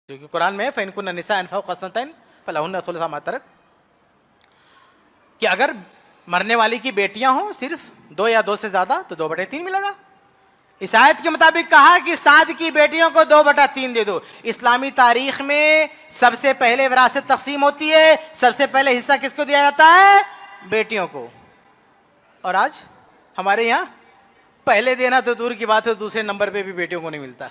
جو کہ قرآن میں ہے فَإِن كُنَّ نِسَاءً فَوْقَ اثْنَتَيْنِ فَلَهُنَّ ثُلُثُ مَا تَرَكَ، کہ اگر مرنے والی کی بیٹیاں ہوں صرف 2 یا 2 سے زیادہ تو 2/3 ملے گا۔ اس آیت کے مطابق کہا کہ 7 کی بیٹیوں کو 2/3 دے دو۔ اسلامی تاریخ میں سب سے پہلے وراثت تقسیم ہوتی ہے، سب سے پہلے حصہ کس کو دیا جاتا ہے؟ بیٹیوں کو۔ اور آج ہمارے یہاں پہلے دینا تو دور کی بات ہے، دوسرے نمبر پہ بھی بیٹیوں کو نہیں ملتا،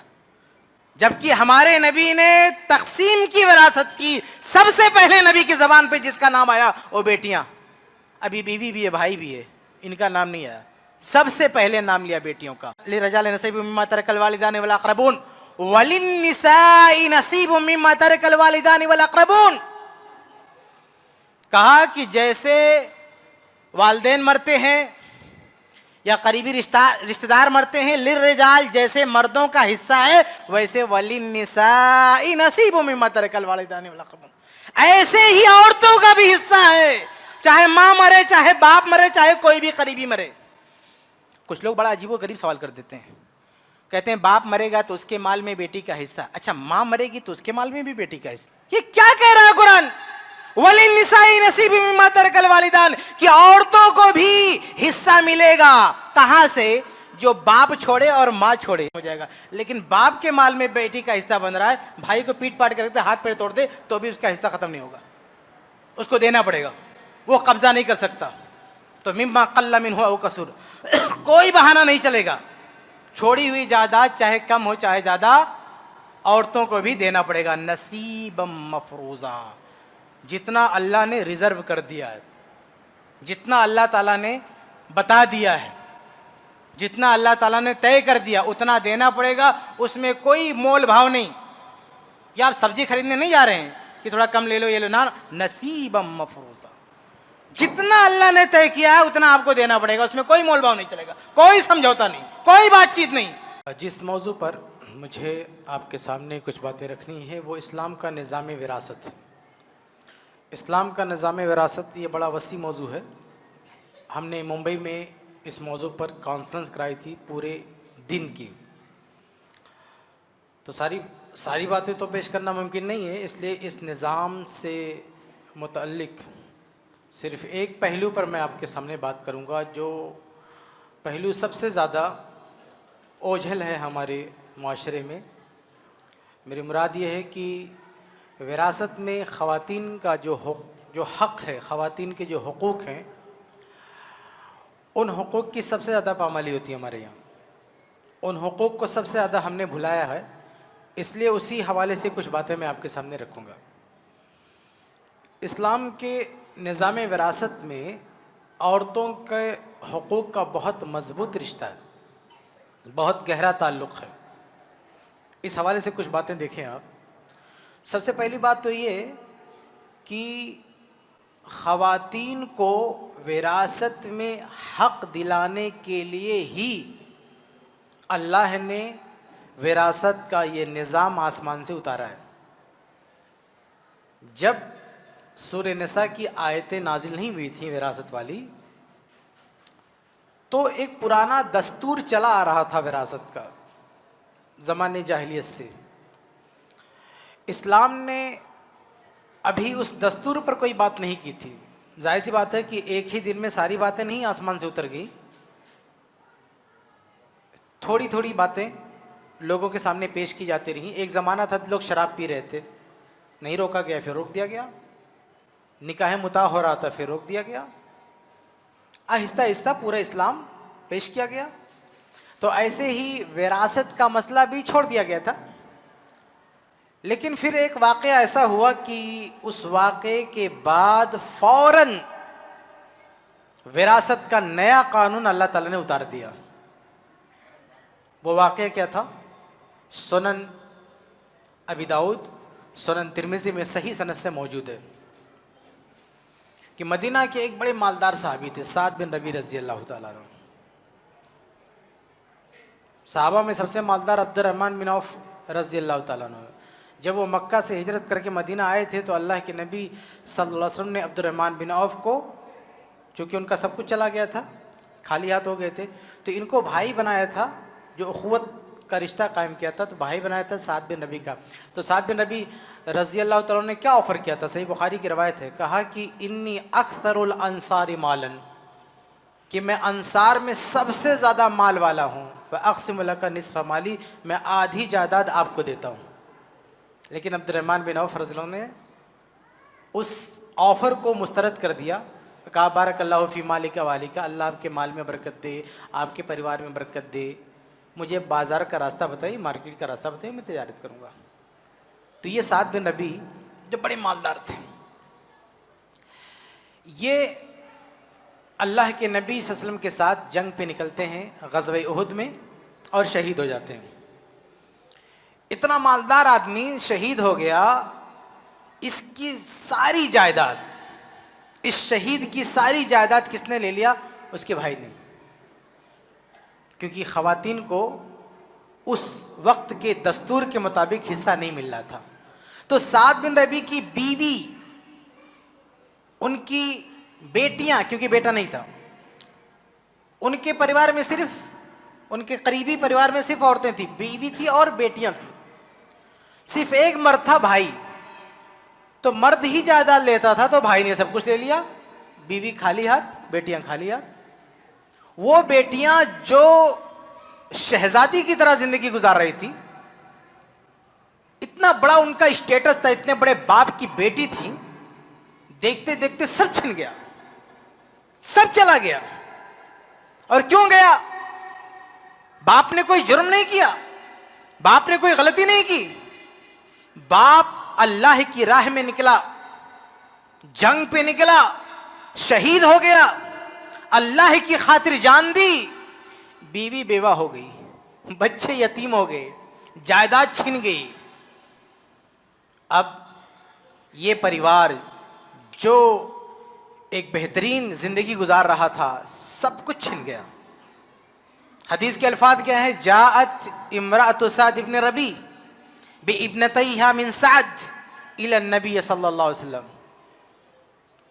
جبکہ ہمارے نبی نے تقسیم کی وراثت کی، سب سے پہلے نبی کی زبان پہ جس کا نام آیا وہ بیٹیاں۔ ابھی بیوی بھی ہے، بھائی بھی ہے، ان کا نام نہیں آیا، سب سے پہلے نام لیا بیٹیوں کا۔ لِلرِّجَالِ نَصِیبٌ مِّمَّا تَرَکَ الْوَالِدَانِ وَالْأَقْرَبُونَ وَلِلنِّسَاءِ نَصِیبٌ مِّمَّا تَرَکَ الْوَالِدَانِ وَالْأَقْرَبُونَ۔ کہا کہ جیسے والدین مرتے ہیں یا قریبی رشتہ دار مرتے ہیں، للرجال جیسے مردوں کا حصہ ہے، ویسے وَلِلنِّسَاءِ نَصِیبٌ مِّمَّا تَرَکَ الْوَالِدَانِ وَالْأَقْرَبُونَ، ایسے ہی عورتوں کا بھی حصہ ہے، چاہے ماں مرے، چاہے باپ مرے، چاہے کوئی بھی قریبی مرے۔ کچھ لوگ بڑا عجیب و غریب سوال کر دیتے ہیں، کہتے ہیں باپ مرے گا تو اس کے مال میں بیٹی کا حصہ، اچھا ماں مرے گی تو اس کے مال میں بھی بیٹی کا حصہ؟ یہ کیا کہہ رہا ہے قرآن؟ وَلِلنِّسَاءِ نَصِیبٌ مِّمَّا تَرَکَ الْوَالِدَانِ، کہ عورتوں کو بھی حصہ ملے گا۔ کہاں سے؟ جو باپ چھوڑے اور ماں چھوڑے ہو جائے گا۔ لیکن باپ کے مال میں بیٹی کا حصہ بن رہا ہے، بھائی کو پیٹ پاٹ کے رکھ دے، ہاتھ پیر توڑ دے تو بھی اس کا حصہ ختم نہیں ہوگا، اس کو دینا پڑے گا، وہ قبضہ نہیں کر سکتا۔ تو مما قل منہ او کثر، کوئی بہانہ نہیں چلے گا، چھوڑی ہوئی جائیداد چاہے کم ہو چاہے زیادہ، عورتوں کو بھی دینا پڑے گا نصیبا مفروضا، جتنا اللہ نے ریزرو کر دیا ہے، جتنا اللہ تعالیٰ نے بتا دیا ہے، جتنا اللہ تعالیٰ نے طے کر دیا اتنا دینا پڑے گا، اس میں کوئی مول بھاؤ نہیں۔ یا آپ سبزی خریدنے نہیں جا رہے ہیں کہ تھوڑا کم لے لو یہ لو، نہ، نصیبا مفروضا، جتنا اللہ نے طے کیا ہے اتنا آپ کو دینا پڑے گا، اس میں کوئی مول بھاؤ نہیں چلے گا، کوئی سمجھوتا نہیں، کوئی بات چیت نہیں۔ جس موضوع پر مجھے آپ کے سامنے کچھ باتیں رکھنی ہے وہ اسلام کا نظام وراثت ہے۔ اسلام کا نظام وراثت یہ بڑا وسیع موضوع ہے۔ ہم نے ممبئی میں اس موضوع پر کانفرنس کرائی تھی پورے دن کی، تو ساری باتیں تو پیش کرنا ممکن نہیں ہے، اس لیے اس نظام سے متعلق صرف ایک پہلو پر میں آپ کے سامنے بات کروں گا، جو پہلو سب سے زیادہ اوجھل ہے ہمارے معاشرے میں۔ میری مراد یہ ہے کہ وراثت میں خواتین کا جو حق ہے، خواتین کے جو حقوق ہیں، ان حقوق کی سب سے زیادہ پامالی ہوتی ہے ہمارے یہاں، ان حقوق کو سب سے زیادہ ہم نے بھلایا ہے، اس لیے اسی حوالے سے کچھ باتیں میں آپ کے سامنے رکھوں گا۔ اسلام کے نظام وراثت میں عورتوں کے حقوق کا بہت مضبوط رشتہ ہے، بہت گہرا تعلق ہے۔ اس حوالے سے کچھ باتیں دیکھیں آپ۔ سب سے پہلی بات تو یہ کہ خواتین کو وراثت میں حق دلانے کے لیے ہی اللہ نے وراثت کا یہ نظام آسمان سے اتارا ہے۔ جب سورہ نساء کی آیتیں نازل نہیں ہوئی تھیں وراثت والی، تو ایک پرانا دستور چلا آ رہا تھا وراثت کا زمانے جاہلیت سے۔ اسلام نے ابھی اس دستور پر کوئی بات نہیں کی تھی۔ ظاہر سی بات ہے کہ ایک ہی دن میں ساری باتیں نہیں آسمان سے اتر گئی، تھوڑی تھوڑی باتیں لوگوں کے سامنے پیش کی جاتی رہیں۔ ایک زمانہ تھا لوگ شراب پی رہے تھے، نہیں روکا گیا، پھر روک دیا گیا۔ نکاح متع ہو رہا تھا، پھر روک دیا گیا۔ آہستہ آہستہ پورا اسلام پیش کیا گیا۔ تو ایسے ہی وراثت کا مسئلہ بھی چھوڑ دیا گیا تھا، لیکن پھر ایک واقعہ ایسا ہوا کہ اس واقعے کے بعد فوراً وراثت کا نیا قانون اللہ تعالیٰ نے اتار دیا۔ وہ واقعہ کیا تھا؟ سنن ابی داؤد، سنن ترمذی میں صحیح سند سے موجود ہے کہ مدینہ کے ایک بڑے مالدار صحابی تھے، سعد بن ربیع رضی اللہ تعالیٰ عنہ۔ صحابہ میں سب سے مالدار عبد الرحمن بن عوف رضی اللہ تعالیٰ عنہ۔ جب وہ مکہ سے ہجرت کر کے مدینہ آئے تھے تو اللہ کے نبی صلی اللہ علیہ وسلم نے عبد الرحمن بن عوف کو، چونکہ ان کا سب کچھ چلا گیا تھا، خالی ہاتھ ہو گئے تھے، تو ان کو بھائی بنایا تھا جو اخوت کا رشتہ قائم کیا تھا، تو بھائی بنایا تھا سعد بن ربیع کا. تو سعد بن ربیع رضی اللہ تعالیٰ نے کیا آفر کیا تھا؟ صحیح بخاری کی روایت ہے، کہا کہ انی اکثر الانصار مالا، کہ میں انصار میں سب سے زیادہ مال والا ہوں. فاقسم لک نصف مالی، میں آدھی جائیداد آپ کو دیتا ہوں. لیکن عبد الرحمن بن عوف رضی اللہ عنہ نے اس آفر کو مسترد کر دیا. کہا بارک اللہ فی مالک و اہلک، اللہ آپ کے مال میں برکت دے، آپ کے پریوار میں برکت دے، مجھے بازار کا راستہ بتائیے، مارکیٹ کا راستہ بتائیے، میں تجارت کروں گا. تو یہ سعد بن ربیع جو بڑے مالدار تھے، یہ اللہ کے نبی صلی اللہ علیہ وسلم کے ساتھ جنگ پہ نکلتے ہیں غزوہ احد میں اور شہید ہو جاتے ہیں. اتنا مالدار آدمی شہید ہو گیا، اس کی ساری جائیداد، اس شہید کی ساری جائیداد کس نے لے لیا؟ اس کے بھائی نے. کیونکہ خواتین کو اس وقت کے دستور کے مطابق حصہ نہیں مل رہا تھا. تو سعد بن ربیع کی بیوی، ان کی بیٹیاں، کیونکہ بیٹا نہیں تھا، ان کے پریوار میں صرف، ان کے قریبی پریوار میں صرف عورتیں تھیں، بیوی تھی اور بیٹیاں تھیں. صرف ایک مرد تھا، بھائی. تو مرد ہی جائیداد لیتا تھا، تو بھائی نے سب کچھ لے لیا. بیوی خالی ہاتھ، بیٹیاں خالی ہاتھ. وہ بیٹیاں جو شہزادی کی طرح زندگی گزار رہی تھی، اتنا بڑا ان کا اسٹیٹس تھا، اتنے بڑے باپ کی بیٹی تھی، دیکھتے دیکھتے سب چھن گیا، سب چلا گیا. اور کیوں گیا؟ باپ نے کوئی جرم نہیں کیا، باپ نے کوئی غلطی نہیں کی. باپ اللہ کی راہ میں نکلا، جنگ پہ نکلا، شہید ہو گیا، اللہ کی خاطر جان دی. بیوی بیوہ ہو گئی، بچے یتیم ہو گئے، جائیداد چھن گئی. اب یہ پریوار جو ایک بہترین زندگی گزار رہا تھا، سب کچھ چھن گیا. حدیث کے الفاظ کیا ہیں؟ جاءت امرأۃ سعد بن ربیع بابنتیہا من سعد الی النبی صلی اللہ علیہ وسلم.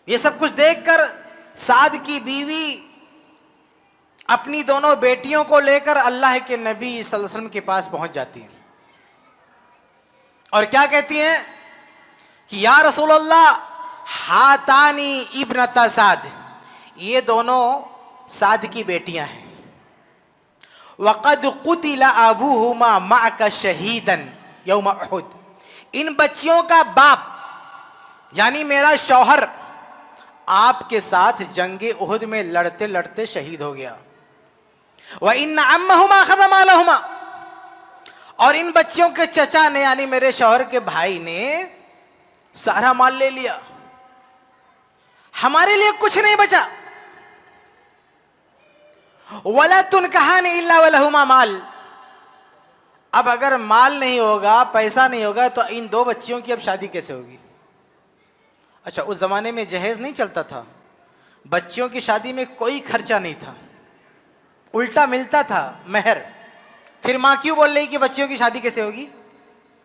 یہ سب کچھ دیکھ کر سعد کی بیوی اپنی دونوں بیٹیوں کو لے کر اللہ کے نبی صلی اللہ علیہ وسلم کے پاس پہنچ جاتی ہیں اور کیا کہتی ہیں کہ یا رسول اللہ، ہاتانی ابنتا سعد، یہ دونوں سعد کی بیٹیاں ہیں. وقد قتل ابوہما معک شہیدا یوم احد، ان بچیوں کا باپ یعنی میرا شوہر آپ کے ساتھ جنگ احد میں لڑتے لڑتے شہید ہو گیا. وَإِنَّ عَمَّهُمَا أَخَذَ مَالَهُمَا، اور ان بچیوں کے چچا نے یعنی میرے شوہر کے بھائی نے سارا مال لے لیا، ہمارے لیے کچھ نہیں بچا. وَلَا تُنْكَحَانِ إِلَّا وَلَهُمَا مال، اب اگر مال نہیں ہوگا، پیسہ نہیں ہوگا، تو ان دو بچیوں کی اب شادی کیسے ہوگی؟ اچھا، اس زمانے میں جہیز نہیں چلتا تھا، بچیوں کی شادی میں کوئی خرچہ نہیں تھا، الٹا ملتا تھا مہر. پھر ماں کیوں بول رہی کہ بچیوں کی شادی کیسے ہوگی؟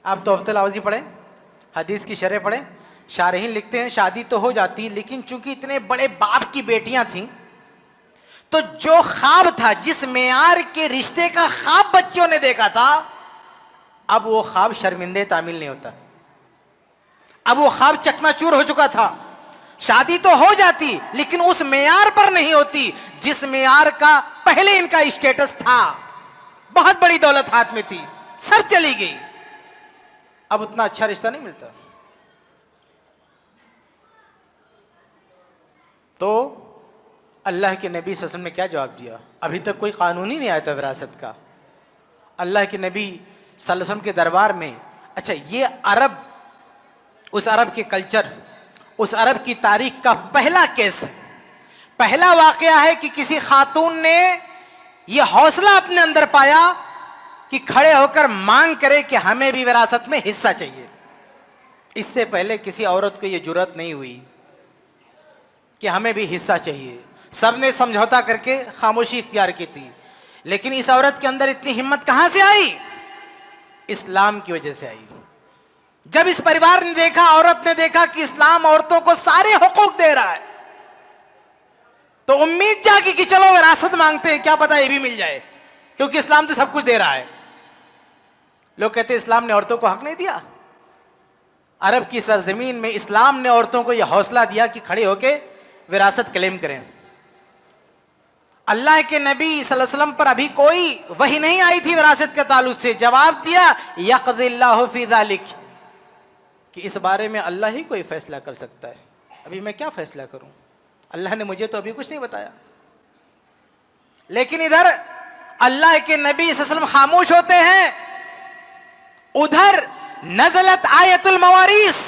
آپ تحفۃ الاوزی پڑھیں، حدیث کی شرح پڑھیں. شارحین لکھتے ہیں شادی تو ہو جاتی، لیکن چونکہ اتنے بڑے باپ کی بیٹیاں تھیں، تو جو خواب تھا، جس معیار کے رشتے کا خواب بچیوں نے دیکھا تھا، اب وہ خواب شرمندے تعمیل نہیں ہوتا، اب وہ خواب چکنا چور ہو چکا تھا. شادی تو ہو جاتی لیکن اس معیار پر نہیں ہوتی جس معیار کا پہلے ان کا اسٹیٹس تھا. بہت بڑی دولت ہاتھ میں تھی، سب چلی گئی، اب اتنا اچھا رشتہ نہیں ملتا. تو اللہ کے نبی صلی اللہ علیہ وسلم نے کیا جواب دیا؟ ابھی تک کوئی قانون ہی نہیں آیا تھا وراثت کا. اللہ کے نبی صلی اللہ علیہ وسلم کے دربار میں، اچھا یہ عرب، اس عرب کے کلچر، اس عرب کی تاریخ کا پہلا کیس ہے، پہلا واقعہ ہے کہ کسی خاتون نے یہ حوصلہ اپنے اندر پایا کہ کھڑے ہو کر مانگ کرے کہ ہمیں بھی وراثت میں حصہ چاہیے. اس سے پہلے کسی عورت کو یہ جرأت نہیں ہوئی کہ ہمیں بھی حصہ چاہیے. سب نے سمجھوتا کر کے خاموشی اختیار کی تھی، لیکن اس عورت کے اندر اتنی ہمت کہاں سے آئی؟ اسلام کی وجہ سے آئی. جب اس پریوار نے دیکھا، عورت نے دیکھا کہ اسلام عورتوں کو سارے حقوق دے رہا ہے، تو امید جاگی کہ چلو وراثت مانگتے ہیں، کیا پتا یہ بھی مل جائے، کیونکہ اسلام تو سب کچھ دے رہا ہے. لوگ کہتے ہیں اسلام نے عورتوں کو حق نہیں دیا. عرب کی سرزمین میں اسلام نے عورتوں کو یہ حوصلہ دیا کہ کھڑے ہو کے وراثت کلیم کریں. اللہ کے نبی صلی اللہ علیہ وسلم پر ابھی کوئی وحی نہیں آئی تھی وراثت کے تعلق سے. جواب دیا یقضی اللہ فی ذلک, کہ اس بارے میں اللہ ہی کوئی فیصلہ کر سکتا ہے, ابھی میں کیا فیصلہ کروں, اللہ نے مجھے تو ابھی کچھ نہیں بتایا. لیکن ادھر اللہ کے نبی صلی اللہ علیہ وسلم خاموش ہوتے ہیں, ادھر نزلت آیت الموارث,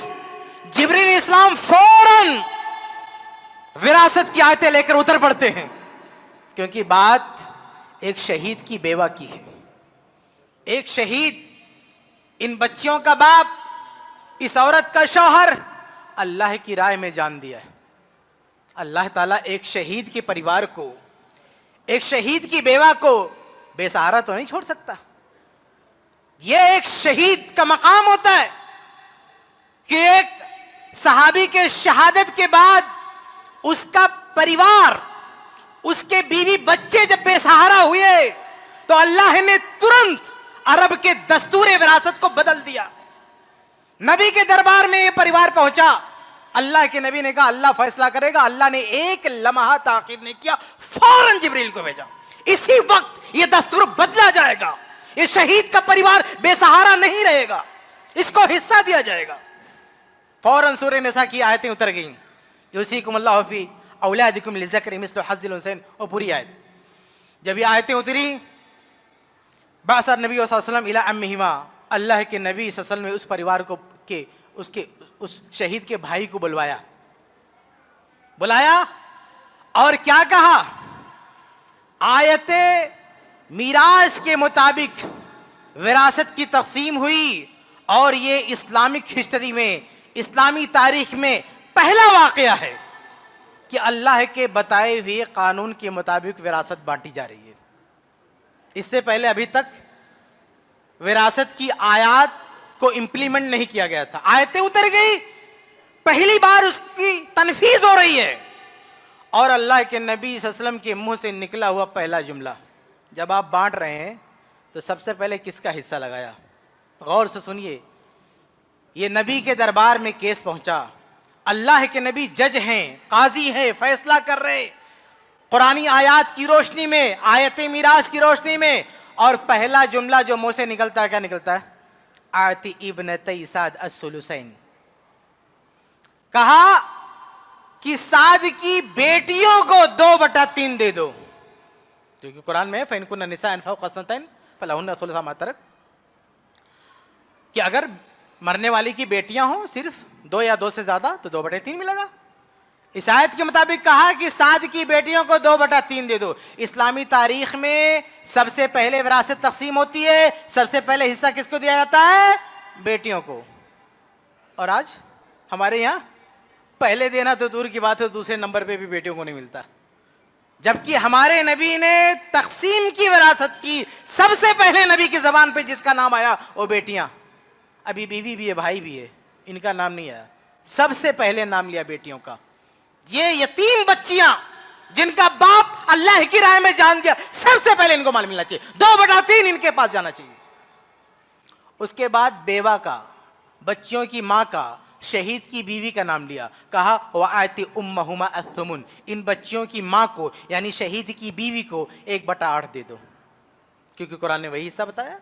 جبریل علیہ السلام فوراً وراثت کی آیتیں لے کر اتر پڑتے ہیں, کیونکہ بات ایک شہید کی بیوہ کی ہے. ایک شہید, ان بچیوں کا باپ, اس عورت کا شوہر اللہ کی رائے میں جان دیا ہے. اللہ تعالیٰ ایک شہید کے پریوار کو, ایک شہید کی بیوہ کو بے سہارا تو نہیں چھوڑ سکتا. یہ ایک شہید کا مقام ہوتا ہے کہ ایک صحابی کے شہادت کے بعد اس کا پریوار, اس کے بیوی بچے جب بے سہارا ہوئے تو اللہ نے ترنت عرب کے دستور وراثت کو بدل دیا. نبی کے دربار میں یہ پریوار پہنچا, اللہ کے نبی نے کہا اللہ فیصلہ کرے گا. اللہ نے ایک لمحہ تاخیر نہیں کیا, فوراً جبریل کو بھیجا. اسی وقت یہ دستور بدلا جائے گا, یہ شہید کا پریوار بے سہارا نہیں رہے گا, اس کو حصہ دیا جائے گا. فوراً سورہ نساء کی آیتیں اتر گئیں, یوصیکم اللہ فی اولادکم للذکر مثل حظ الانثیین, اور پوری آیت. جب یہ آیتیں اتری, بعث النبی صلی اللہ علیہ وسلم الی امہما, اللہ کے نبی صلی اللہ علیہ وسلم نے اس پریوار کو کے اس شہید کے بھائی کو بلایا اور کیا کہا, آیت میراث کے مطابق وراثت کی تقسیم ہوئی, اور یہ اسلامک ہسٹری میں, اسلامی تاریخ میں پہلا واقعہ ہے کہ اللہ کے بتائے ہوئے قانون کے مطابق وراثت بانٹی جا رہی ہے. اس سے پہلے ابھی تک وراثت کی آیات کو امپلیمنٹ نہیں کیا گیا تھا. آیتیں اتر گئی, پہلی بار اس کی تنفیذ ہو رہی ہے, اور اللہ کے نبی صلی اللہ علیہ وسلم کے منہ سے نکلا ہوا پہلا جملہ, جب آپ بانٹ رہے ہیں تو سب سے پہلے کس کا حصہ لگایا؟ غور سے سنیے. یہ نبی کے دربار میں کیس پہنچا, اللہ کے نبی جج ہیں, قاضی ہیں, فیصلہ کر رہے قرآنی آیات کی روشنی میں, آیت میراث کی روشنی میں, اور پہلا جملہ جو منہ سے نکلتا ہے کیا نکلتا ہے؟ آتی ابنتی سعد الثلثین. کہا کہ سعد کی بیٹیوں کو 2/3 دے دو, کیونکہ قرآن میں فَإِن كُنَّ نِسَاءً فَوْقَ اثْنَتَيْنِ فَلَهُنَّ ثُلُثُ مَا تَرَكَ, کہ اگر مرنے والی کی بیٹیاں ہوں صرف 2 یا 2 سے زیادہ تو 2/3 ملے گا. اس آیت کے مطابق کہا کہ سعد کی بیٹیوں کو 2/3 دے دو. اسلامی تاریخ میں سب سے پہلے وراثت تقسیم ہوتی ہے, سب سے پہلے حصہ کس کو دیا جاتا ہے؟ بیٹیوں کو. اور آج ہمارے یہاں پہلے دینا تو دور کی بات ہے, دوسرے نمبر پہ بھی بیٹیوں کو نہیں ملتا, جبکہ ہمارے نبی نے تقسیم کی وراثت کی, سب سے پہلے نبی کی زبان پہ جس کا نام آیا وہ بیٹیاں. ابھی بیوی بھی ہے, بھائی بھی ہے, ان کا نام نہیں آیا, سب سے پہلے نام لیا بیٹیوں کا. یہ یتیم بچیاں جن کا باپ اللہ کی رائے میں جان دیا, سب سے پہلے ان کو مال ملنا چاہیے, 2/3 ان کے پاس جانا چاہیے. اس کے بعد بیوہ کا, بچیوں کی ماں کا, شہید کی بیوی کا نام لیا, کہا وَآتِ أُمَّهُمَا الثُّمُنَ, ان بچیوں کی ماں کو یعنی شہید کی بیوی کو 1/8 دے دو, کیونکہ قرآن نے وہی حصہ بتایا.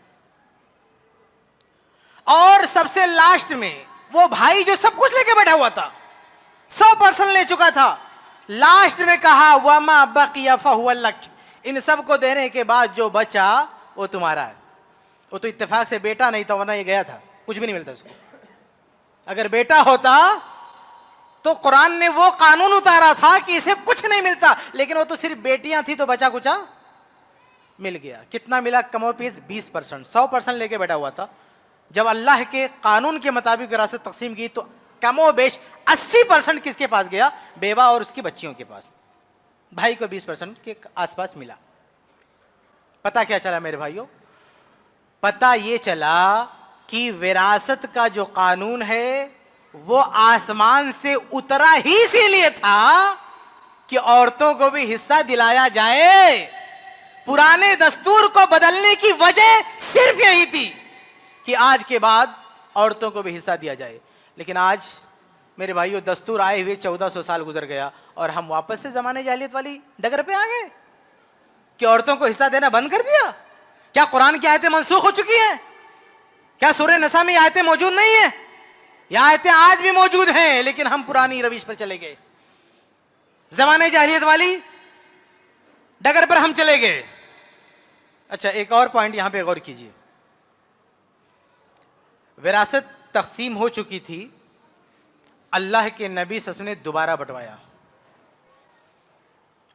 اور سب سے لاسٹ میں وہ بھائی جو سب کچھ لے کے بیٹھا ہوا تھا, 100% لے چکا تھا, لاسٹ میں کہا وَمَا بَقِيَ فَهُوَ لَكَ, ان سب کو دینے کے بعد جو بچا وہ تمہارا ہے. وہ تو اتفاق سے بیٹا نہیں تھا, ورنہ یہ گیا تھا, کچھ بھی نہیں ملتا اس کو. اگر بیٹا ہوتا تو قرآن نے وہ قانون اتارا تھا کہ اسے کچھ نہیں ملتا, لیکن وہ تو صرف بیٹیاں تھی تو بچا کچا مل گیا. کتنا ملا؟ کم و بیش 20%, 100% لے کے بیٹھا ہوا تھا. جب اللہ کے قانون کے مطابق وراثت تقسیم کی تو کم و بیش 80% کس کے پاس گیا؟ بیوہ اور اس کی بچیوں کے پاس. بھائی کو 20% کے آس پاس ملا. پتہ کیا چلا میرے بھائیوں؟ پتہ یہ چلا کہ وراثت کا جو قانون ہے وہ آسمان سے اترا ہی اسی لیے تھا کہ عورتوں کو بھی حصہ دلایا جائے. پرانے دستور کو بدلنے کی وجہ صرف یہی تھی کہ آج کے بعد عورتوں کو بھی حصہ دیا جائے. لیکن آج میرے بھائیو دستور آئے ہوئے 1400 سال گزر گیا اور ہم واپس سے زمانے جاہلیت والی ڈگر پہ آ گئے کہ عورتوں کو حصہ دینا بند کر دیا. کیا قرآن کی آیتیں منسوخ ہو چکی ہیں؟ کیا سورہ نساء میں یہ آیتیں موجود نہیں ہیں؟ یہ آیتیں آج بھی موجود ہیں لیکن ہم پرانی روش پر چلے گئے, زمانے جاہلیت والی ڈگر پر ہم چلے گئے. اچھا ایک اور پوائنٹ یہاں پہ غور کیجیے. وراثت تقسیم ہو چکی تھی, اللہ کے نبی صلی اللہ علیہ وسلم نے دوبارہ بٹوایا.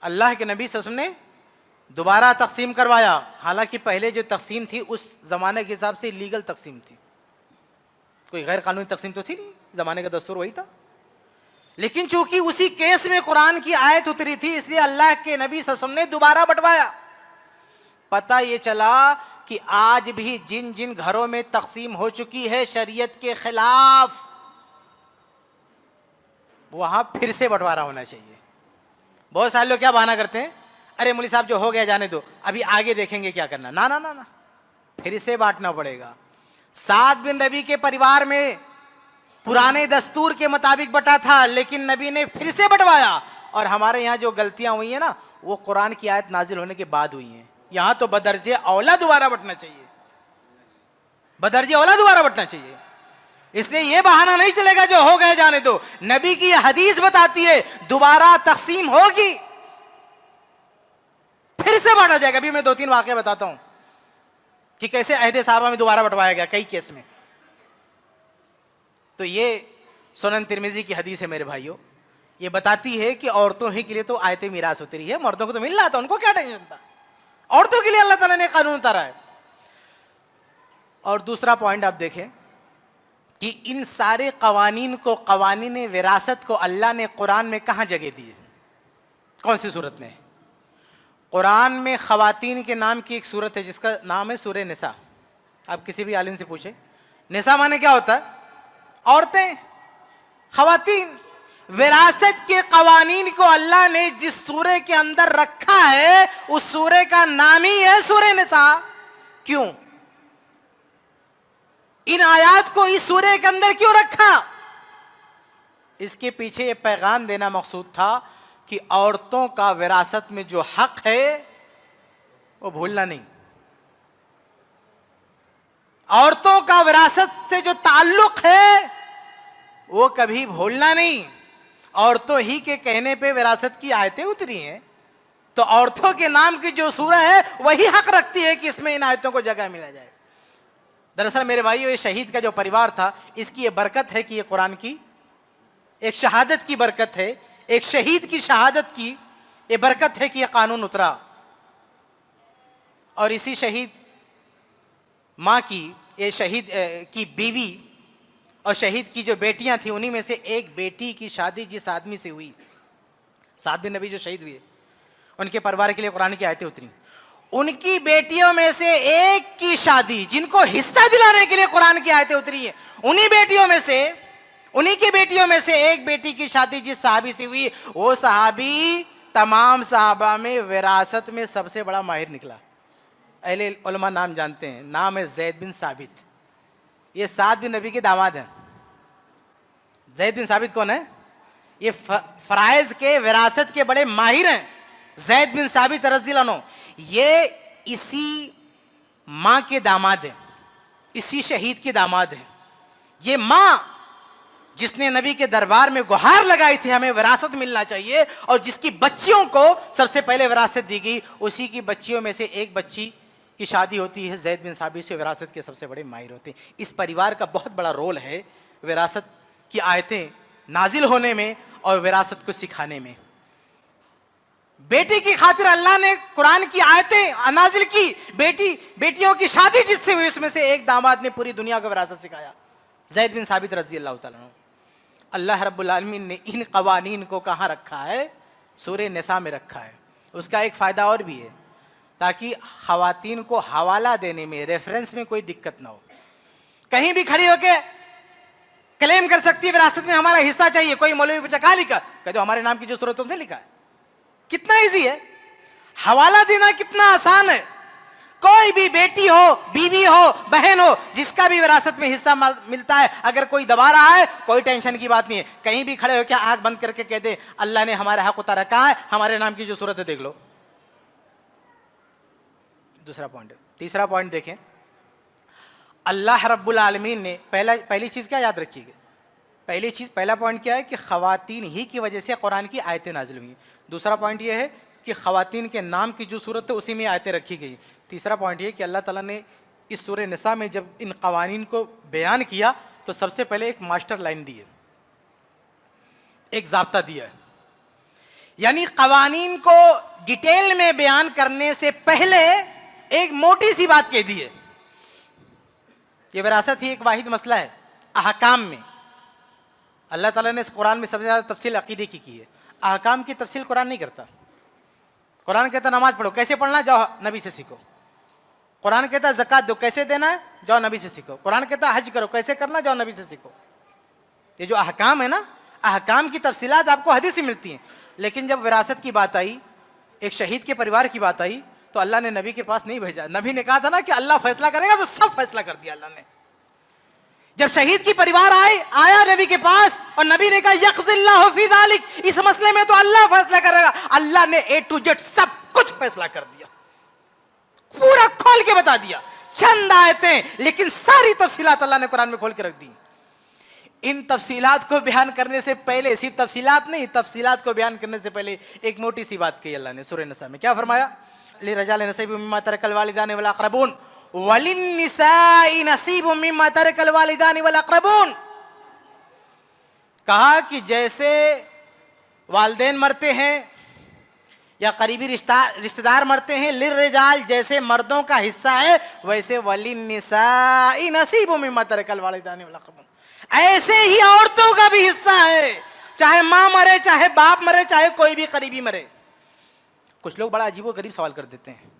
اللہ کے نبی صلی اللہ علیہ وسلم نے دوبارہ تقسیم کروایا. حالانکہ پہلے جو تقسیم تھی اس زمانے کے حساب سے لیگل تقسیم تھی, کوئی غیر قانونی تقسیم تو تھی نہیں, زمانے کا دستور وہی تھا. لیکن چونکہ اسی کیس میں قرآن کی آیت اتری تھی اس لیے اللہ کے نبی صلی اللہ علیہ وسلم نے دوبارہ بٹوایا. پتہ یہ چلا کہ آج بھی جن جن گھروں میں تقسیم ہو چکی ہے شریعت کے خلاف, وہاں پھر سے بٹوارا ہونا چاہیے. بہت سارے لوگ کیا بہانہ کرتے ہیں, ارے مولوی صاحب جو ہو گیا جانے دو, ابھی آگے دیکھیں گے کیا کرنا. نا نا نا نا, پھر سے بانٹنا پڑے گا. سعد بن ربیع کے پریوار میں پرانے دستور کے مطابق بٹا تھا لیکن نبی نے پھر سے بٹوایا. اور ہمارے یہاں جو غلطیاں ہوئی ہیں نا وہ قرآن کی آیت نازل ہونے کے بعد ہوئی ہیں. یہاں تو بدرجہ اولا دوبارہ بٹنا چاہیے, بدرجہ اولا دوبارہ بٹنا چاہیے. اس لیے یہ بہانہ نہیں چلے گا جو ہو گئے جانے دو. نبی کی یہ حدیث بتاتی ہے دوبارہ تقسیم ہوگی, پھر سے بانٹا جائے گا. ابھی میں 2-3 واقعے بتاتا ہوں کہ کیسے عہد صحابہ میں دوبارہ بٹوایا گیا کئی کیس میں. تو یہ سنن ترمذی کی حدیث ہے میرے بھائیوں. یہ بتاتی ہے کہ عورتوں ہی کے لیے تو آیت میراث ہوتی رہی ہے, مردوں کو تو مل رہا تھا, ان کو کیا ٹینشن تھا. عورتوں کے لیے اللہ تعالیٰ نے قانون اتارا ہے. اور دوسرا پوائنٹ آپ دیکھیں کہ ان سارے قوانین کو, قوانین وراثت کو اللہ نے قرآن میں کہاں جگہ دی ہے, کون سی صورت میں؟ قرآن میں خواتین کے نام کی ایک صورت ہے جس کا نام ہے سورہ نساء. آپ کسی بھی عالم سے پوچھیں نساء مانے کیا ہوتا ہے؟ عورتیں, خواتین. وراثت کے قوانین کو اللہ نے جس سورے کے اندر رکھا ہے اس سورے کا نام ہی ہے سورہ نساء. کیوں ان آیات کو اس سورے کے اندر کیوں رکھا؟ اس کے پیچھے یہ پیغام دینا مقصود تھا کہ عورتوں کا وراثت میں جو حق ہے وہ بھولنا نہیں. عورتوں کا وراثت سے جو تعلق ہے وہ کبھی بھولنا نہیں. عورتوں ہی کے کہنے پہ وراثت کی آیتیں اتری ہیں تو عورتوں کے نام کی جو سورہ ہے وہی حق رکھتی ہے کہ اس میں ان آیتوں کو جگہ ملا جائے. دراصل میرے بھائیو یہ شہید کا جو پریوار تھا اس کی یہ برکت ہے کہ یہ قرآن کی ایک شہادت کی برکت ہے, ایک شہید کی شہادت کی یہ برکت ہے کہ یہ قانون اترا. اور اسی شہید ماں کی, یہ شہید کی بیوی اور شہید کی جو بیٹیاں تھیں انہی میں سے ایک بیٹی کی شادی جس آدمی سے ہوئی, سعد بن ربیع جو شہید ہوئے, ان کے پریوار کے لیے قرآن کی آیتیں اتری. ان کی بیٹیوں میں سے ایک کی شادی جن کو حصہ دلانے کے لیے قرآن کی آیتیں اتری ہیں, انہی کی بیٹیوں میں سے ایک بیٹی کی شادی جس صحابی سے ہوئی وہ صحابی تمام صحابہ میں وراثت میں سب سے بڑا ماہر نکلا. اہل علماء نام جانتے ہیں, نام ہے زید بن ثابت. یہ سعد بن ربیع کے داماد ہیں. زید بن ثابت کون ہے؟ یہ فرائض کے وراثت کے بڑے ماہر ہیں. زید بن ثابت رضی اللہ عنہ یہ اسی ماں کے داماد ہیں, اسی شہید کے داماد ہیں. یہ ماں جس نے نبی کے دربار میں گہار لگائی تھی ہمیں وراثت ملنا چاہیے اور جس کی بچیوں کو سب سے پہلے وراثت دی گئی, اسی کی بچیوں میں سے ایک بچی کی شادی ہوتی ہے زید بن ثابت سے. وراثت کے سب سے بڑے ماہر ہوتے ہیں. اس پریوار کا بہت بڑا رول ہے وراثت کی آیتیں نازل ہونے میں اور وراثت کو سکھانے میں. بیٹی کی خاطر اللہ نے قرآن کی آیتیں نازل کی, بیٹیوں کی شادی جس سے ہوئی اس میں سے ایک داماد نے پوری دنیا کو وراثت سکھایا, زید بن ثابت رضی اللہ تعالیٰ عنہ. اللہ رب العالمین نے ان قوانین کو کہاں رکھا ہے؟ سورہ نساء میں رکھا ہے. اس کا ایک فائدہ اور بھی ہے تاکہ خواتین کو حوالہ دینے میں, ریفرنس میں کوئی دقت نہ ہو. کہیں بھی کھڑی ہو کے کلیم کر سکتی ہے وراثت میں ہمارا حصہ چاہیے. کوئی مولوی پوچھا کہاں لکھا, کہہ دو ہمارے نام کی جو صورت اس میں لکھا ہے. کتنا ایزی ہے, حوالہ دینا کتنا آسان ہے. کوئی بھی بیٹی ہو، بیوی ہو، بہن ہو، جس کا بھی وراثت میں حصہ ملتا ہے، اگر کوئی دبا رہا ہے کوئی ٹینشن کی بات نہیں ہے، کہیں بھی کھڑے ہو کے آنکھ بند کر کے کہہ دے اللہ نے ہمارا حق اتارا، کہاں ہے ہمارے نام کی جو صورت ہے دیکھ لو. دوسرا پوائنٹ. تیسرا پوائنٹ دیکھیں، اللہ رب العالمین نے پہلی چیز کیا یاد رکھیے گا، پہلا پوائنٹ کیا ہے کہ خواتین ہی کی وجہ سے قرآن کی آیتیں نازل ہوئی. دوسرا پوائنٹ یہ ہے کہ خواتین کے نام کی جو صورت ہے اسی میں آیتیں رکھی گئی. تیسرا پوائنٹ یہ کہ اللہ تعالیٰ نے اس سورہ نساء میں جب ان قوانین کو بیان کیا تو سب سے پہلے ایک ماسٹر لائن دی ہے، ایک ضابطہ دیا ہے. یعنی قوانین کو ڈیٹیل میں بیان کرنے سے پہلے ایک موٹی سی بات کہہ دی ہے. یہ وراثت ہی ایک واحد مسئلہ ہے احکام میں. اللہ تعالیٰ نے اس قرآن میں سب سے زیادہ تفصیل عقیدے کی ہے. احکام کی تفصیل قرآن نہیں کرتا. قرآن کہتا نماز پڑھو، کیسے پڑھنا جاؤ نبی سے سیکھو. قرآن کہتا زکوٰۃ دو، کیسے دینا ہے جاؤ نبی سے سیکھو. قرآن کہتا حج کرو، کیسے کرنا جاؤ نبی سے سیکھو. یہ جو احکام ہے نا، احکام کی تفصیلات آپ کو حدیث سے ملتی ہیں. لیکن جب وراثت کی بات آئی، ایک شہید کے پریوار کی بات آئی، تو اللہ نے نبی کے پاس نہیں بھیجا. نبی نے کہا تھا نا کہ اللہ فیصلہ کرے گا، تو سب فیصلہ کر دیا اللہ نے. جب شہید کی پریوار آیا نبی کے پاس اور نبی نے کہا یقضی اللہ فی ذالک، اس مسئلے میں تو اللہ فیصلہ کرے گا، اللہ نے اے ٹو زیڈ سب کچھ فیصلہ کر دیا، پورا کھول کے بتا دیا. چند آیتیں لیکن ساری تفصیلات اللہ نے قرآن میں کھول کے رکھ دی. ان تفصیلات کو بیان کرنے سے پہلے، صرف تفصیلات نہیں، تفصیلات کو بیان کرنے سے پہلے ایک موٹی سی بات کہی اللہ نے سورہ نساء میں. کیا فرمایا؟ للرجال نصیب مما ترک الوالدان والاقربون وللنساء نصیب مما ترک الوالدان والاقربون. کہا کہ جیسے والدین مرتے ہیں یا قریبی رشتہ دار مرتے ہیں، للرجال جیسے مردوں کا حصہ ہے، ویسے وللنساء نصیب مما ترک الوالدان والاقربون، ایسے ہی عورتوں کا بھی حصہ ہے، چاہے ماں مرے، چاہے باپ مرے، چاہے کوئی بھی قریبی مرے. کچھ لوگ بڑا عجیب و غریب سوال کر دیتے ہیں،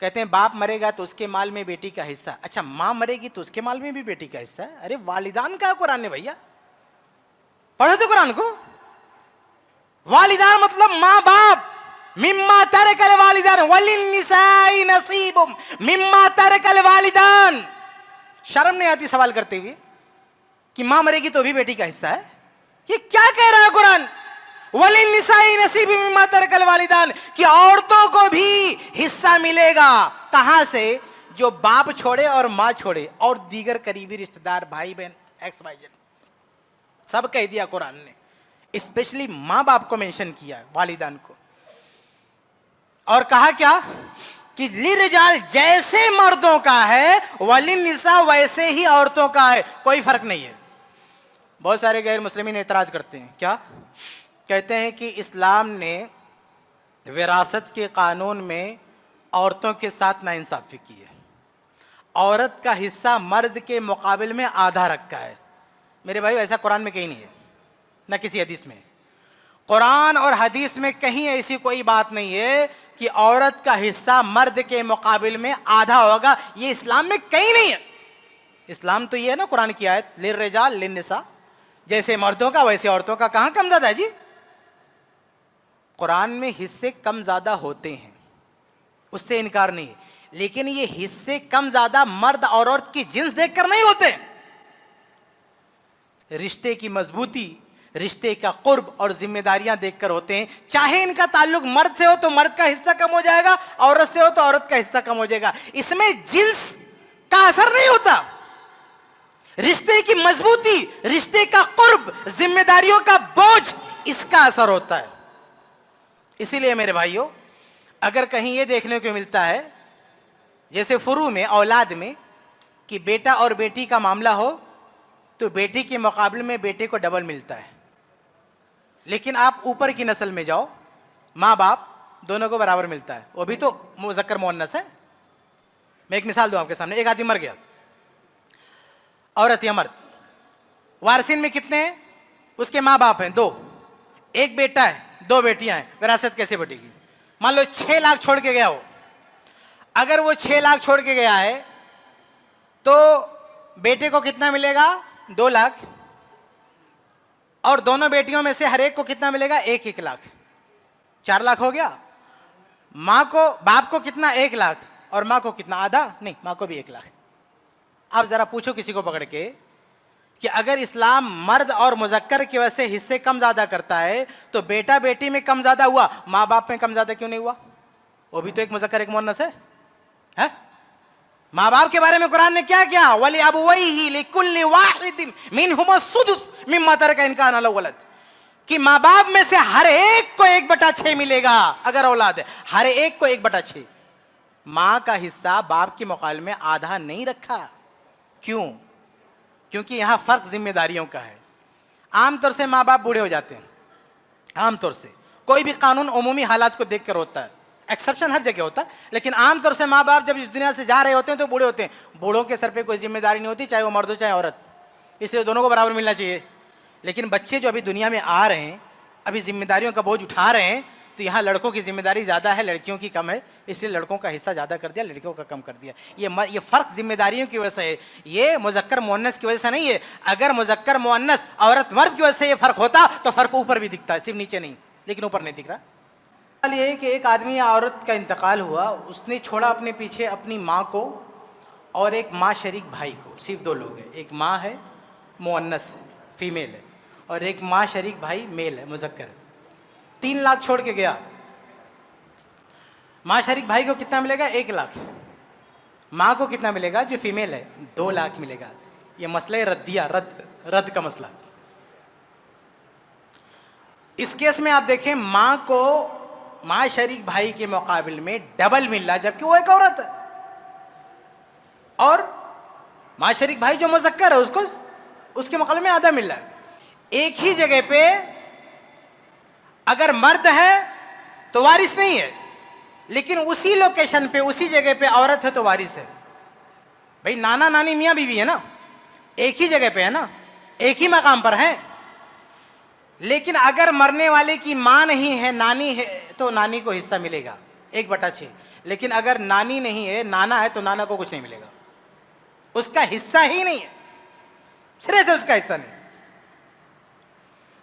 کہتے ہیں باپ مرے گا تو اس کے مال میں بیٹی کا حصہ. اچھا ماں مرے گی تو اس کے مال میں بھی بیٹی کا حصہ ہے؟ ارے والدان کا قرآن نے بھیا، پڑھو تو قرآن کو. والدان مطلب ماں باپ. مما ترک الوالدان وللنساء نصیب مما ترک الوالدان. شرم نہیں آتی سوال کرتے ہوئے کہ ماں مرے گی تو بھی بیٹی کا حصہ ہے؟ یہ کیا کہہ رہا ہے قرآن؟ وَلِلنِّسَاءِ نَصِيبٌ مِّمَّا تَرَكَ الْوَالِدَانِ، کہ عورتوں کو بھی حصہ ملے گا. کہاں سے؟ جو باپ چھوڑے اور ماں چھوڑے اور دیگر قریبی رشتہ دار، بھائی بہن، ایکس وائی زیڈ، سب کہہ دیا قرآن نے. اسپیشلی ماں باپ کو مینشن کیا، والدان کو. اور کہا کیا کہ لِلرِّجَالِ جیسے مردوں کا ہے، وَلِلنِّسَاءِ ویسے ہی عورتوں کا ہے، کوئی فرق نہیں ہے. بہت سارے غیر مسلمین اعتراض کرتے ہیں. کیا کہتے ہیں کہ اسلام نے وراثت کے قانون میں عورتوں کے ساتھ ناانصافی کی ہے، عورت کا حصہ مرد کے مقابل میں آدھا رکھا ہے. میرے بھائیو ایسا قرآن میں کہیں نہیں ہے، نہ کسی حدیث میں. قرآن اور حدیث میں کہیں ایسی کوئی بات نہیں ہے کہ عورت کا حصہ مرد کے مقابل میں آدھا ہوگا. یہ اسلام میں کہیں نہیں ہے. اسلام تو یہ ہے نا قرآن کی آیت للرجال للنساء، جیسے مردوں کا ویسے عورتوں کا. کہاں کم زیادہ ہے جی؟ قرآن میں حصے کم زیادہ ہوتے ہیں، اس سے انکار نہیں ہے، لیکن یہ حصے کم زیادہ مرد اور عورت کی جنس دیکھ کر نہیں ہوتے. رشتے کی مضبوطی، رشتے کا قرب اور ذمہ داریاں دیکھ کر ہوتے ہیں. چاہے ان کا تعلق مرد سے ہو تو مرد کا حصہ کم ہو جائے گا، عورت سے ہو تو عورت کا حصہ کم ہو جائے گا. اس میں جنس کا اثر نہیں ہوتا. رشتے کی مضبوطی، رشتے کا قرب، ذمہ داریوں کا بوجھ، اس کا اثر ہوتا ہے. اسی لیے میرے بھائیوں، اگر کہیں یہ دیکھنے کو ملتا ہے جیسے فروع میں، اولاد میں، کہ بیٹا اور بیٹی کا معاملہ ہو تو بیٹی کے مقابلے میں بیٹے کو ڈبل ملتا ہے. لیکن آپ اوپر کی نسل میں جاؤ، ماں باپ دونوں کو برابر ملتا ہے، وہ بھی تو مذکر مؤنث ہے. میں ایک مثال دوں آپ کے سامنے. ایک آدمی مر گیا، عورت یا مرد. وارثین میں کتنے ہیں؟ اس کے ماں باپ ہیں 2، ایک بیٹا ہے، 2 بیٹیاں ہیں. وراثت کیسے بٹے گی؟ مان لو 6 لاکھ چھوڑ کے گیا ہو. اگر وہ 6 لاکھ چھوڑ کے گیا ہے تو بیٹے کو کتنا ملے گا؟ 2 لاکھ. اور دونوں بیٹیوں میں سے ہر ایک کو کتنا ملے گا؟ 1 لاکھ. 4 لاکھ ہو گیا. ماں کو، باپ کو کتنا؟ 1 لاکھ. اور ماں کو کتنا؟ آدھا؟ نہیں، ماں کو بھی 1 لاکھ. آپ ذرا پوچھو کسی کو پکڑ کے کہ اگر اسلام مرد اور مذکر کی وجہ سے حصے کم زیادہ کرتا ہے تو بیٹا بیٹی میں کم زیادہ ہوا، ماں باپ میں کم زیادہ کیوں نہیں ہوا؟ وہ بھی تو ایک مذکر ایک مؤنث ہے. ماں باپ کے بارے میں قرآن نے کیا کیا؟ وَلِأَبْوَيْهِ لِكُلِّ وَاحِدٍ مِّنْهُمَا السُّدُسُ مِمَّا تَرَكَ إِن كَانَ لَهُ وَلَدٌ، کہ ماں باپ میں سے ہر ایک کو 1/6 ملے گا اگر اولاد ہے، ہر ایک کو 1/6. ماں کا حصہ باپ کے مقابلے میں آدھا نہیں رکھا. کیوں؟ کیونکہ یہاں فرق ذمہ داریوں کا ہے. عام طور سے ماں باپ بوڑھے ہو جاتے ہیں، عام طور سے کوئی بھی قانون عمومی حالات کو دیکھ کر ہوتا ہے، ایکسیپشن ہر جگہ ہوتا ہے، لیکن عام طور سے ماں باپ جب اس دنیا سے جا رہے ہوتے ہیں تو بوڑھے ہوتے ہیں. بوڑھوں کے سر پہ کوئی ذمہ داری نہیں ہوتی، چاہے وہ مرد ہو چاہے عورت، اس لیے دونوں کو برابر ملنا چاہیے. لیکن بچے جو ابھی دنیا میں آ رہے ہیں، ابھی ذمہ داریوں کا بوجھ اٹھا رہے ہیں، تو یہاں لڑکوں کی ذمہ داری زیادہ ہے، لڑکیوں کی کم ہے، اس لیے لڑکوں کا حصہ زیادہ کر دیا، لڑکیوں کا کم کر دیا. یہ فرق ذمہ داریوں کی وجہ سے ہے، یہ مذکر مؤنث کی وجہ سے نہیں ہے. اگر مذکر مؤنث عورت مرد کی وجہ سے یہ فرق ہوتا تو فرق اوپر بھی دکھتا ہے، صرف نیچے نہیں، لیکن اوپر نہیں دکھ رہا. سوال یہ ہے کہ ایک آدمی یا عورت کا انتقال ہوا، اس نے چھوڑا اپنے پیچھے اپنی ماں کو اور ایک ماں شریک بھائی کو. صرف 2 لوگ ہیں، ایک ماں ہے مؤنث ہے، فیمیل ہے، اور ایک ماں شریک بھائی میل ہے، مذکر ہے. 3 لاکھ چھوڑ کے گیا. ماں شریک بھائی کو کتنا ملے گا؟ 1 لاکھ. ماں کو کتنا ملے گا جو فیمیل ہے؟ 2 لاکھ ملے گا. یہ مسئلہ ردیہ، رد کا مسئلہ. اس کیس میں آپ دیکھیں ماں کو ماں شریک بھائی کے مقابل میں ڈبل مل رہا، جبکہ وہ ایک عورت ہے، اور ماں شریک بھائی جو مذکر ہے اس کے مقابلے میں آدھا مل رہا ہے. ایک ہی جگہ پہ اگر مرد ہے تو وارث نہیں ہے، لیکن اسی لوکیشن پہ اسی جگہ پہ عورت ہے تو وارث ہے. بھائی نانا نانی میاں بیوی ہے نا، ایک ہی جگہ پہ ہے نا، ایک ہی مقام پر ہے. لیکن اگر مرنے والے کی ماں نہیں ہے، نانی ہے، تو نانی کو حصہ ملے گا 1/6. لیکن اگر نانی نہیں ہے، نانا ہے، تو نانا کو کچھ نہیں ملے گا، اس کا حصہ ہی نہیں ہے، سرے سے اس کا حصہ نہیں.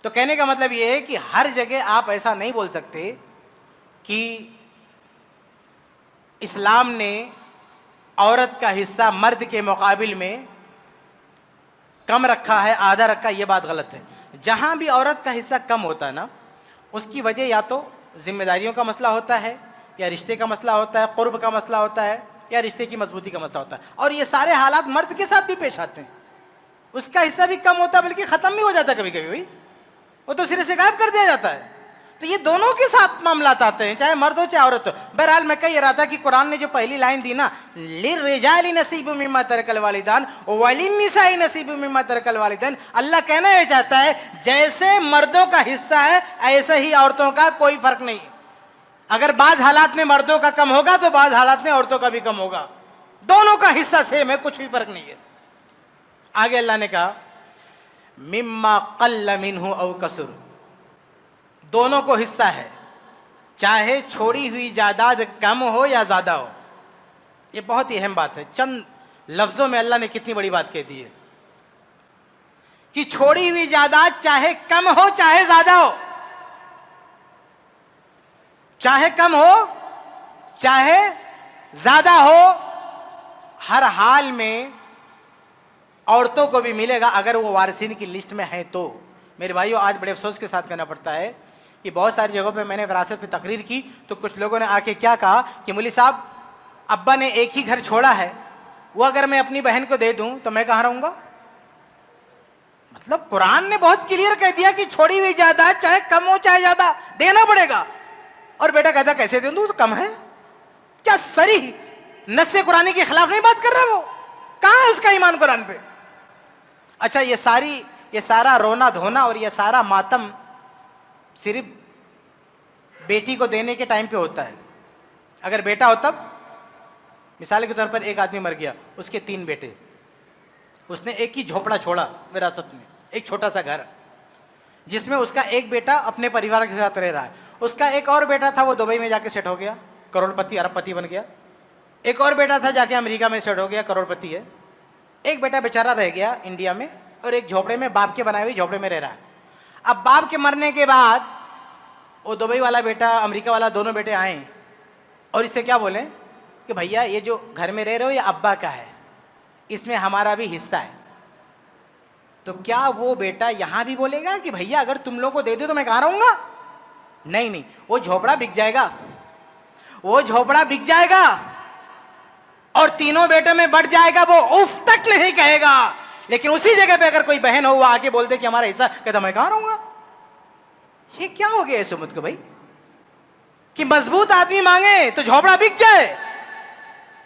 تو کہنے کا مطلب یہ ہے کہ ہر جگہ آپ ایسا نہیں بول سکتے کہ اسلام نے عورت کا حصہ مرد کے مقابل میں کم رکھا ہے، آدھا رکھا. یہ بات غلط ہے. جہاں بھی عورت کا حصہ کم ہوتا ہے نا، اس کی وجہ یا تو ذمہ داریوں کا مسئلہ ہوتا ہے، یا رشتے کا مسئلہ ہوتا ہے، قرب کا مسئلہ ہوتا ہے، یا رشتے کی مضبوطی کا مسئلہ ہوتا ہے. اور یہ سارے حالات مرد کے ساتھ بھی پیش آتے ہیں. اس کا حصہ بھی کم ہوتا ہے، بلکہ ختم بھی ہو جاتا ہے کبھی کبھی. بھائی وہ تو سرے سے غائب کر دیا جاتا ہے. تو یہ دونوں کے ساتھ معاملات آتے ہیں، چاہے مرد ہو چاہے عورت ہو. بہرحال میں کہہ رہا تھا کہ قرآن نے جو پہلی لائن دی نا، لِلرِّجَالِ نَصِيبٌ مِّمَّا تَرَكَ الْوَالِدَانِ وَلِلنِّسَاءِ نَصِيبٌ مِّمَّا تَرَكَ الْوَالِدَانِ. اللہ کہنا یہ چاہتا ہے جیسے مردوں کا حصہ ہے ایسے ہی عورتوں کا کوئی فرق نہیں. اگر بعض حالات میں مردوں کا کم ہوگا تو بعض حالات میں عورتوں کا بھی کم ہوگا، دونوں کا حصہ سیم ہے، کچھ بھی فرق نہیں ہے. آگے اللہ نے کہا مما قل منہ او کثر، دونوں کو حصہ ہے، چاہے چھوڑی ہوئی جائیداد کم ہو یا زیادہ ہو. یہ بہت ہی اہم بات ہے. چند لفظوں میں اللہ نے کتنی بڑی بات کہہ دی ہے کہ چھوڑی ہوئی جائیداد چاہے کم ہو چاہے زیادہ ہو، چاہے کم ہو چاہے زیادہ ہو، ہر حال میں عورتوں کو بھی ملے گا اگر وہ وارثین کی لسٹ میں ہیں تو. میرے بھائیو، آج بڑے افسوس کے ساتھ کہنا پڑتا ہے کہ بہت ساری جگہوں پہ میں نے وراثت پہ تقریر کی تو کچھ لوگوں نے آ کے کیا کہا کہ مولوی صاحب ابا نے ایک ہی گھر چھوڑا ہے، وہ اگر میں اپنی بہن کو دے دوں تو میں کہاں رہوں گا؟ مطلب قرآن نے بہت کلیئر کہہ دیا کہ چھوڑی ہوئی جائیداد چاہے کم ہو چاہے زیادہ دینا پڑے گا. اور بیٹا کہتا کیسے دے دوں، تو کم ہے. کیا صریح نص قرآنی کے خلاف نہیں بات کر رہا؟ وہ کہاں ہے اس کا ایمان قرآن پہ؟ اچھا یہ سارا رونا دھونا اور یہ سارا ماتم صرف بیٹی کو دینے کے ٹائم پہ ہوتا ہے. اگر بیٹا ہو تب، مثال کے طور پر ایک آدمی مر گیا، اس کے 3 بیٹے، اس نے ایک ہی جھوپڑا چھوڑا وراثت میں، ایک چھوٹا سا گھر جس میں اس کا ایک بیٹا اپنے پریوار کے ساتھ رہ رہا ہے. اس کا ایک اور بیٹا تھا، وہ دبئی میں جا کے سیٹ ہو گیا، کروڑ پتی ارب پتی بن گیا. ایک اور بیٹا تھا، جا کے امریکہ میں سیٹ ہو گیا، کروڑ پتی ہے. ایک بیٹا بیچارہ رہ گیا انڈیا میں، اور ایک جھوپڑے میں، باپ کے بنائے ہوئے جھوپڑے میں رہ رہا ہے. اب باپ کے مرنے کے بعد وہ دبئی والا بیٹا امریکہ والا دونوں بیٹے آئیں اور اس سے کیا بولیں کہ بھیا یہ جو گھر میں رہ رہے ہو یہ ابا کا ہے, اس میں ہمارا بھی حصہ ہے, تو کیا وہ بیٹا یہاں بھی بولے گا کہ بھیا اگر تم لوگوں کو دے دو تو میں کہاں رہوں گا؟ نہیں نہیں, وہ جھوپڑا بک جائے گا, وہ جھوپڑا بک جائے گا اور تینوں بیٹوں میں بٹ جائے گا, وہ اف تک نہیں کہے گا. لیکن اسی جگہ پہ اگر کوئی بہن ہو وہ آ کے بول دے کہ ہمارا حصہ, کہتا میں کہاں رہوں گا. یہ کیا ہو گیا اس امت کو بھائی کہ مضبوط آدمی مانگے تو جھوپڑا بک جائے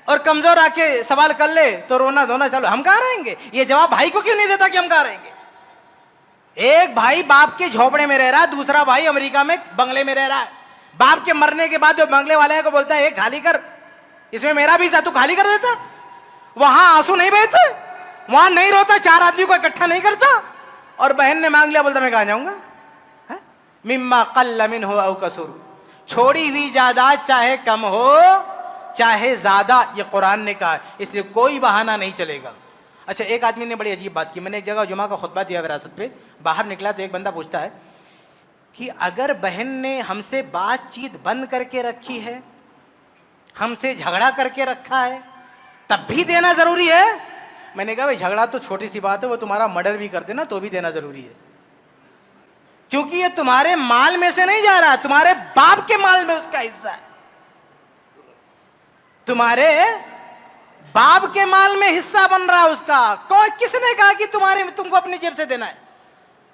اور کمزور آ کے سوال کر لے تو رونا دھونا چلو, ہم کہاں رہیں گے؟ یہ جواب بھائی کو کیوں نہیں دیتا کہ ہم کہاں رہیں گے؟ ایک بھائی باپ کے جھوپڑے میں رہ رہا ہے, دوسرا بھائی امریکہ میں بنگلے میں رہ رہا ہے. باپ کے مرنے کے بعد جو بنگلے والے کو بولتا ہے ایک خالی کر, اس میں میرا بھی حصہ, تو خالی کر دیتا. وہاں آنسو نہیں بہتے, وہاں نہیں روتا, چار آدمی کو اکٹھا نہیں کرتا, اور بہن نے مانگ لیا بولتا میں کہاں جاؤں گا. مما قل منہ او کثر, چھوڑی ہوئی جائیداد چاہے کم ہو چاہے زیادہ, یہ قرآن نے کہا, اس لیے کوئی بہانہ نہیں چلے گا. اچھا, ایک آدمی نے بڑی عجیب بات کی, میں نے ایک جگہ جمعہ کا خطبہ دیا وراثت پہ, باہر نکلا تو ایک بندہ پوچھتا ہے کہ اگر بہن نے ہم سے بات چیت بند کر کے رکھی ہے, ہم سے جھگڑا کر کے رکھا ہے, تب بھی دینا ضروری ہے؟ میں نے کہا بھائی جھگڑا تو چھوٹی سی بات ہے, وہ تمہارا مرڈر بھی کرتے نا تو بھی دینا ضروری ہے, کیونکہ یہ تمہارے مال میں سے نہیں جا رہا, تمہارے باپ کے مال میں اس کا حصہ ہے, تمہارے باپ کے مال میں حصہ بن رہا ہے اس کا. کس نے کہا کہ تم کو اپنی جیب سے دینا ہے؟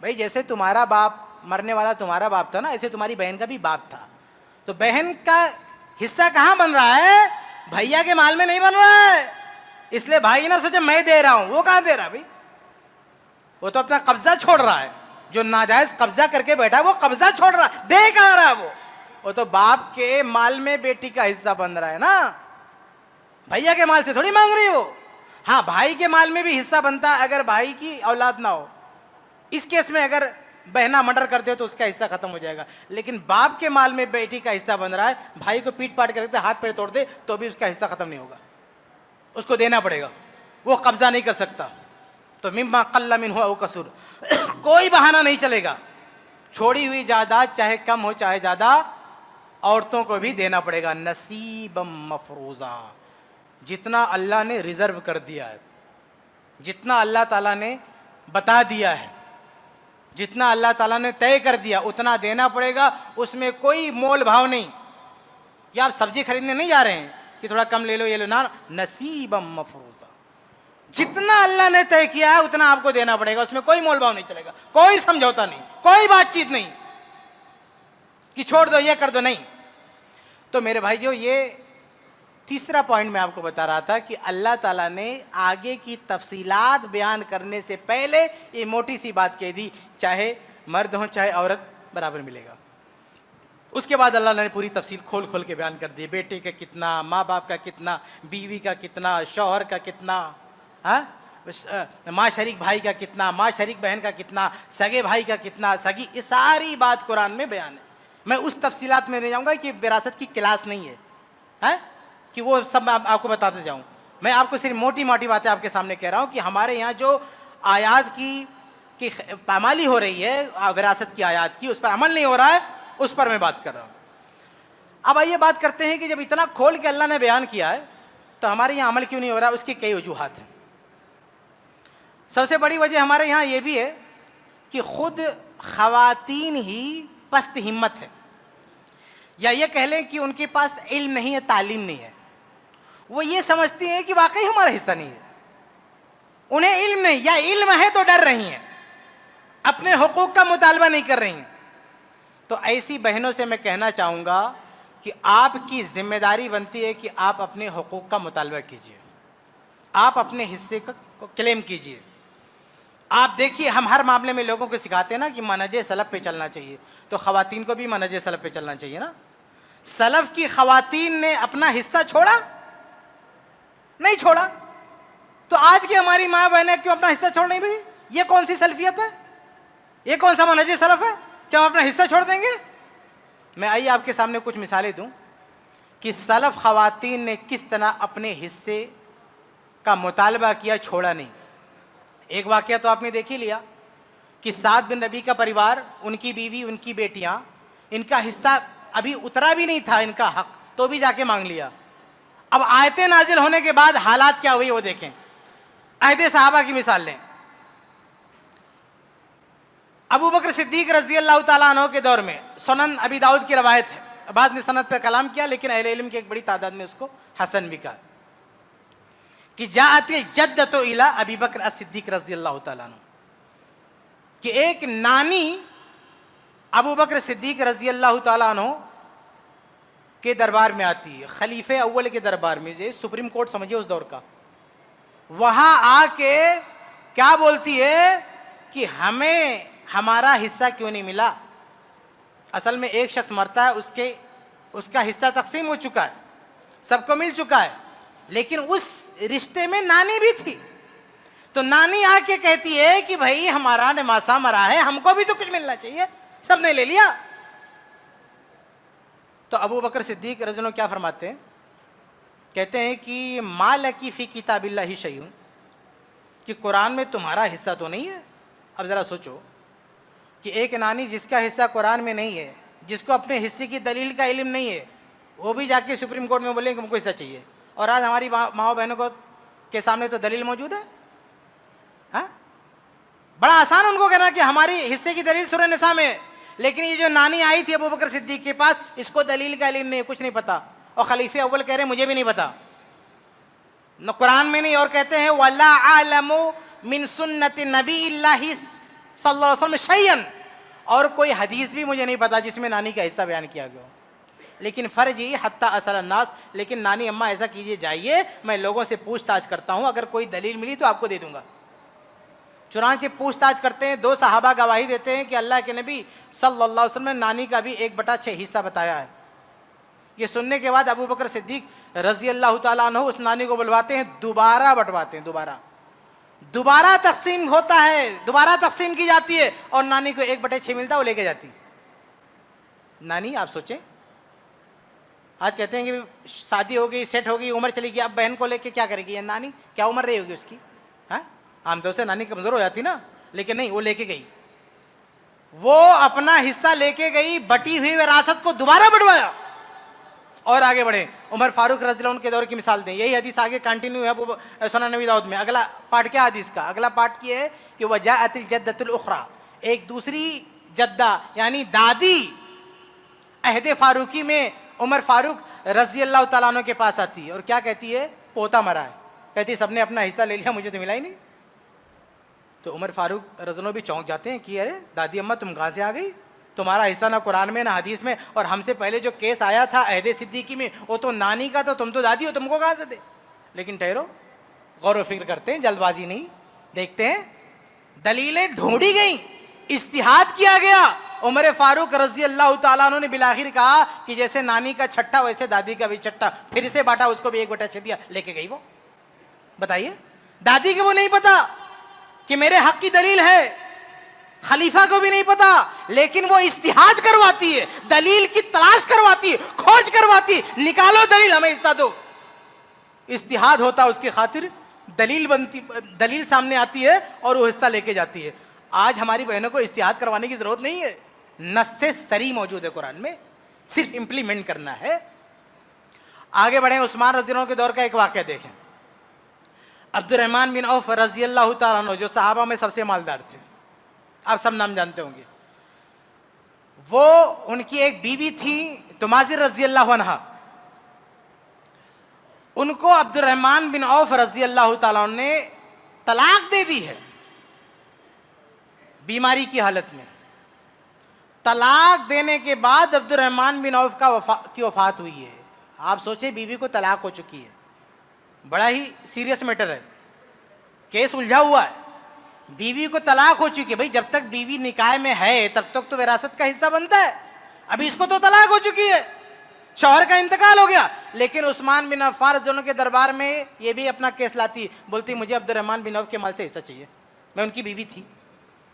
بھائی جیسے تمہارا باپ مرنے والا تمہارا باپ تھا نا, ایسے تمہاری بہن کا بھی باپ تھا, تو بہن کا حصہ کہاں بن رہا ہے؟ بھیا کے مال میں نہیں بن رہا ہے. اس لیے بھائی نہ سوچے میں دے رہا ہوں, وہ کہاں دے رہا بھائی, وہ تو اپنا قبضہ چھوڑ رہا ہے. جو ناجائز قبضہ کر کے بیٹھا ہے وہ قبضہ چھوڑ رہا ہے, دے کہاں رہا ہے وہ تو باپ کے مال میں بیٹی کا حصہ بن رہا ہے نا, بھیا کے مال سے تھوڑی مانگ رہی ہو. ہاں بھائی کے مال میں بھی حصہ بنتا ہے اگر بھائی کی اولاد نہ ہو, اس کیس میں اگر بہنا مرڈر کر دے تو اس کا حصہ ختم ہو جائے گا. لیکن باپ کے مال میں بیٹی کا حصہ بن رہا ہے, بھائی کو پیٹ پاٹ کر دے, ہاتھ پیر توڑ دے تو بھی اس کا حصہ ختم نہیں ہوگا, اس کو دینا پڑے گا, وہ قبضہ نہیں کر سکتا. تو مما قل منہ او کثر, کوئی بہانہ نہیں چلے گا. چھوڑی ہوئی جائیداد چاہے کم ہو چاہے زیادہ, عورتوں کو بھی دینا پڑے گا. نصیبا مفروضا, جتنا اللہ نے ریزرو کر دیا ہے, جتنا اللہ تعالیٰ نے بتا دیا ہے, جتنا اللہ تعالیٰ نے طے کر دیا اتنا دینا پڑے گا. اس میں کوئی مول بھاؤ نہیں. یا آپ سبزی خریدنے نہیں جا رہے ہیں کہ تھوڑا کم لے لو یہ لو, نہ, نصیبا مفروضا, جتنا اللہ نے طے کیا ہے اتنا آپ کو دینا پڑے گا. اس میں کوئی مول بھاؤ نہیں چلے گا, کوئی سمجھوتا نہیں, کوئی بات چیت نہیں کہ چھوڑ دو یہ کر دو, نہیں. تو میرے بھائی جو یہ تیسرا پوائنٹ میں آپ کو بتا رہا تھا کہ اللہ تعالیٰ نے آگے کی تفصیلات بیان کرنے سے پہلے یہ موٹی سی بات کہہ دی, چاہے مرد ہو چاہے عورت برابر ملے گا. اس کے بعد اللہ نے پوری تفصیل کھول کھول کے بیان کر دی, بیٹے کا کتنا, ماں باپ کا کتنا, بیوی کا کتنا, شوہر کا کتنا, ماں شریک بھائی کا کتنا, ماں شریک بہن کا کتنا, سگے بھائی کا کتنا, سگی, یہ ساری بات قرآن میں بیان ہے. میں اس تفصیلات میں نہیں جاؤں گا کہ وراثت کی کلاس نہیں ہے کہ وہ سب میں آپ کو بتاتے جاؤں. میں آپ کو صرف موٹی موٹی باتیں آپ کے سامنے کہہ رہا ہوں کہ ہمارے یہاں جو آیات کی پامالی ہو رہی ہے, وراثت کی آیات کی, اس پر عمل نہیں ہو رہا ہے, اس پر میں بات کر رہا ہوں. اب آئیے بات کرتے ہیں کہ جب اتنا کھول کے اللہ نے بیان کیا ہے تو ہمارے یہاں عمل کیوں نہیں ہو رہا. اس کی کئی وجوہات ہیں. سب سے بڑی وجہ ہمارے یہاں یہ بھی ہے کہ خود خواتین ہی پست ہمت ہے, یا یہ کہہ لیں کہ ان کے پاس علم نہیں ہے, تعلیم نہیں ہے. وہ یہ سمجھتی ہیں کہ واقعی ہمارا حصہ نہیں ہے, انہیں علم نہیں, یا علم ہے تو ڈر رہی ہیں, اپنے حقوق کا مطالبہ نہیں کر رہی ہیں. تو ایسی بہنوں سے میں کہنا چاہوں گا کہ آپ کی ذمہ داری بنتی ہے کہ آپ اپنے حقوق کا مطالبہ کیجیے, آپ اپنے حصے کو کلیم کیجیے. آپ دیکھیے ہم ہر معاملے میں لوگوں کو سکھاتے ہیں نا کہ منہج سلف پہ چلنا چاہیے, تو خواتین کو بھی منہج سلف پہ چلنا چاہیے نا. سلف کی خواتین نے اپنا حصہ چھوڑا نہیں چھوڑا, تو آج کی ہماری ماں بہنیں کیوں اپنا حصہ چھوڑ نہیں؟ بھائی یہ کون سی سلفیت ہے, یہ کون سا منہج سلف ہے کہ ہم اپنا حصہ چھوڑ دیں گے؟ میں آئیے آپ کے سامنے کچھ مثالیں دوں کہ سلف خواتین نے کس طرح اپنے حصے کا مطالبہ کیا, چھوڑا نہیں. ایک واقعہ تو آپ نے دیکھ ہی لیا کہ سعد بن ربیع کا پریوار, ان کی بیوی, ان کی بیٹیاں, ان کا حصہ ابھی اترا بھی نہیں تھا ان کا حق, تو بھی جا کے مانگ لیا. اب آیتیں نازل ہونے کے بعد حالات کیا ہوئی وہ دیکھیں. عہد صحابہ کی مثال لیں. ابو بکر صدیق رضی اللہ تعالیٰ عنہ کے دور میں سنن ابی داؤد کی روایت ہے, بعض نے سند پر کلام کیا لیکن اہل علم کی ایک بڑی تعداد نے اس کو حسن بھی کہا, کہ جاءت الجدۃ الی ابی بکر الصدیق رضی اللہ تعالیٰ عنہ, کہ ایک نانی ابو بکر صدیق رضی اللہ تعالیٰ عنہ کے دربار میں آتی ہے, خلیفہ اول کے دربار میں, یہ سپریم کورٹ سمجھے اس دور کا. وہاں آ کے کیا بولتی ہے کہ ہمیں ہمارا حصہ کیوں نہیں ملا. اصل میں ایک شخص مرتا ہے, اس کا حصہ تقسیم ہو چکا ہے, سب کو مل چکا ہے, لیکن اس رشتے میں نانی بھی تھی. تو نانی آ کے کہتی ہے کہ بھائی ہمارا نماسا مرا ہے, ہم کو بھی تو کچھ ملنا چاہیے, سب نے لے لیا. تو ابو بکر صدیق رضی اللہ عنہ کیا فرماتے ہیں, کہتے ہیں کہ ما لکی فی کتاب اللہ شیء, کہ قرآن میں تمہارا حصہ تو نہیں ہے. اب ذرا سوچو کہ ایک نانی جس کا حصہ قرآن میں نہیں ہے, جس کو اپنے حصے کی دلیل کا علم نہیں ہے, وہ بھی جا کے سپریم کورٹ میں بولیں کہ ہم کو حصہ چاہیے. اور آج ہماری ماؤں بہنوں کو کے سامنے تو دلیل موجود ہے. ہاں, بڑا آسان ان کو کہنا کہ ہماری حصے کی دلیل سورہ نساء میں ہے, لیکن یہ جو نانی آئی تھی ابو بکر صدیق کے پاس, اس کو دلیل کا علم نہیں, کچھ نہیں پتا. اور خلیفہ اول کہہ رہے ہیں مجھے بھی نہیں پتا, نہ قرآن میں نہیں, اور کہتے ہیں وَلَا أَعْلَمُ مِن سُنَّةِ نَبِيِّ اللَّهِ صلی اللہ علیہ وسلم شیئن, اور کوئی حدیث بھی مجھے نہیں پتا جس میں نانی کا حصہ بیان کیا گیا ہو. لیکن فرجی حتی اسأل الناس, لیکن نانی اماں ایسا کیجئے جائیے, میں لوگوں سے پوچھ تاچھ کرتا ہوں, اگر کوئی دلیل ملی تو آپ کو دے دوں گا. چنانچہ پوچھ تاچھ کرتے ہیں, 2 صحابہ گواہی دیتے ہیں کہ اللہ کے نبی صلی اللہ علیہ وسلم نے نانی کا بھی 1/6 حصہ بتایا ہے. یہ سننے کے بعد ابو بکر صدیق رضی اللہ تعالیٰ عنہ اس نانی کو بلواتے ہیں, دوبارہ بٹواتے ہیں, دوبارہ تقسیم ہوتا ہے, دوبارہ تقسیم کی جاتی ہے, اور نانی کو 1/6 ملتا ہے, وہ لے کے جاتی. نانی آپ سوچیں, آج کہتے ہیں کہ شادی ہو گئی, سیٹ ہو گئی, عمر چلی گئی, اب بہن کو لے کے کیا کرے گی یہ نانی, کیا عمر رہی ہوگی اس کی. ہاں, عام طور سے نانی کمزور ہو جاتی نا, لیکن نہیں, وہ لے کے گئی, وہ اپنا حصہ لے کے گئی, بٹی ہوئی وراثت کو دوبارہ بٹوایا. اور آگے بڑھیں, عمر فاروق رضی اللہ عنہ کے دور کی مثال دیں. یہی حدیث آگے کنٹینیو ہے سنن نبی داؤد میں. اگلا پارٹ کیا حدیث کا, اگلا پارٹ یہ ہے کہ وجاءت الجدۃ الاخری, ایک دوسری جدہ یعنی دادی عہد فاروقی میں عمر فاروق رضی اللہ تعالیٰ عنہ کے پاس آتی ہے, اور کیا کہتی ہے, پوتا مرا ہے. کہتی ہے سب نے اپنا حصہ لے لیا, مجھے تو ملا ہی نہیں. تو عمر فاروق رضی اللہ عنہ بھی چونک جاتے ہیں کہ ارے دادی اماں تم کہاں سے آ گئی, تمہارا حصہ نہ قرآن میں نہ حدیث میں, اور ہم سے پہلے جو کیس آیا تھا عہد صدیقی میں وہ تو نانی کا, تو تم تو دادی ہو, تم کو کہاں سے دے. لیکن ٹھہرو, غور و فکر کرتے ہیں, جلد بازی نہیں, دیکھتے ہیں. دلیلیں ڈھونڈی گئیں, اجتہاد کیا گیا. عمر فاروق رضی اللہ تعالیٰ عنہ نے بالآخر کہا کہ جیسے نانی کا چھٹا ویسے دادی کا بھی چھٹا, پھر سے بانٹا, اس کو بھی 1/6 دیا, لے کے گئی. وہ بتائیے, دادی کو وہ نہیں پتا کہ میرے حق کی دلیل ہے, خلیفہ کو بھی نہیں پتا, لیکن وہ اجتہاد کرواتی ہے, دلیل کی تلاش کرواتی ہے, کھوج کرواتی, نکالو دلیل, ہمیں حصہ دو. اجتہاد ہوتا اس کی خاطر, دلیل بنتی, دلیل سامنے آتی ہے اور وہ حصہ لے کے جاتی ہے. آج ہماری بہنوں کو اجتہاد کروانے کی ضرورت نہیں ہے, نص سری موجود ہے قرآن میں, صرف امپلیمنٹ کرنا ہے. آگے بڑھیں, عثمان رضی اللہ عنہ کے دور کا ایک واقعہ دیکھیں. عبد الرحمن بن عوف رضی اللہ تعالیٰ عنہ جو صحابہ میں سب سے مالدار تھے, آپ سب نام جانتے ہوں گے. وہ ان کی ایک بیوی تھی تماذر رضی اللہ عنہ, ان کو عبد الرحمن بن عوف رضی اللہ تعالیٰ عنہ نے طلاق دے دی ہے بیماری کی حالت میں. طلاق دینے کے بعد عبد الرحمن بن عوف کی وفات ہوئی ہے. آپ سوچیں, بیوی کو طلاق ہو چکی ہے, بڑا ہی سیریس میٹر ہے, کیس الجھا ہوا ہے. بیوی کو طلاق ہو چکی ہے, بھائی جب تک بیوی نکاح میں ہے تب تک تو وراثت کا حصہ بنتا ہے. ابھی اس کو تو طلاق ہو چکی ہے, شوہر کا انتقال ہو گیا. لیکن عثمان بن عفان رضی اللہ عنہ کے دربار میں یہ بھی اپنا کیس لاتی, بولتی مجھے عبد الرحمن بن عوف کے مال سے حصہ چاہیے, میں ان کی بیوی تھی.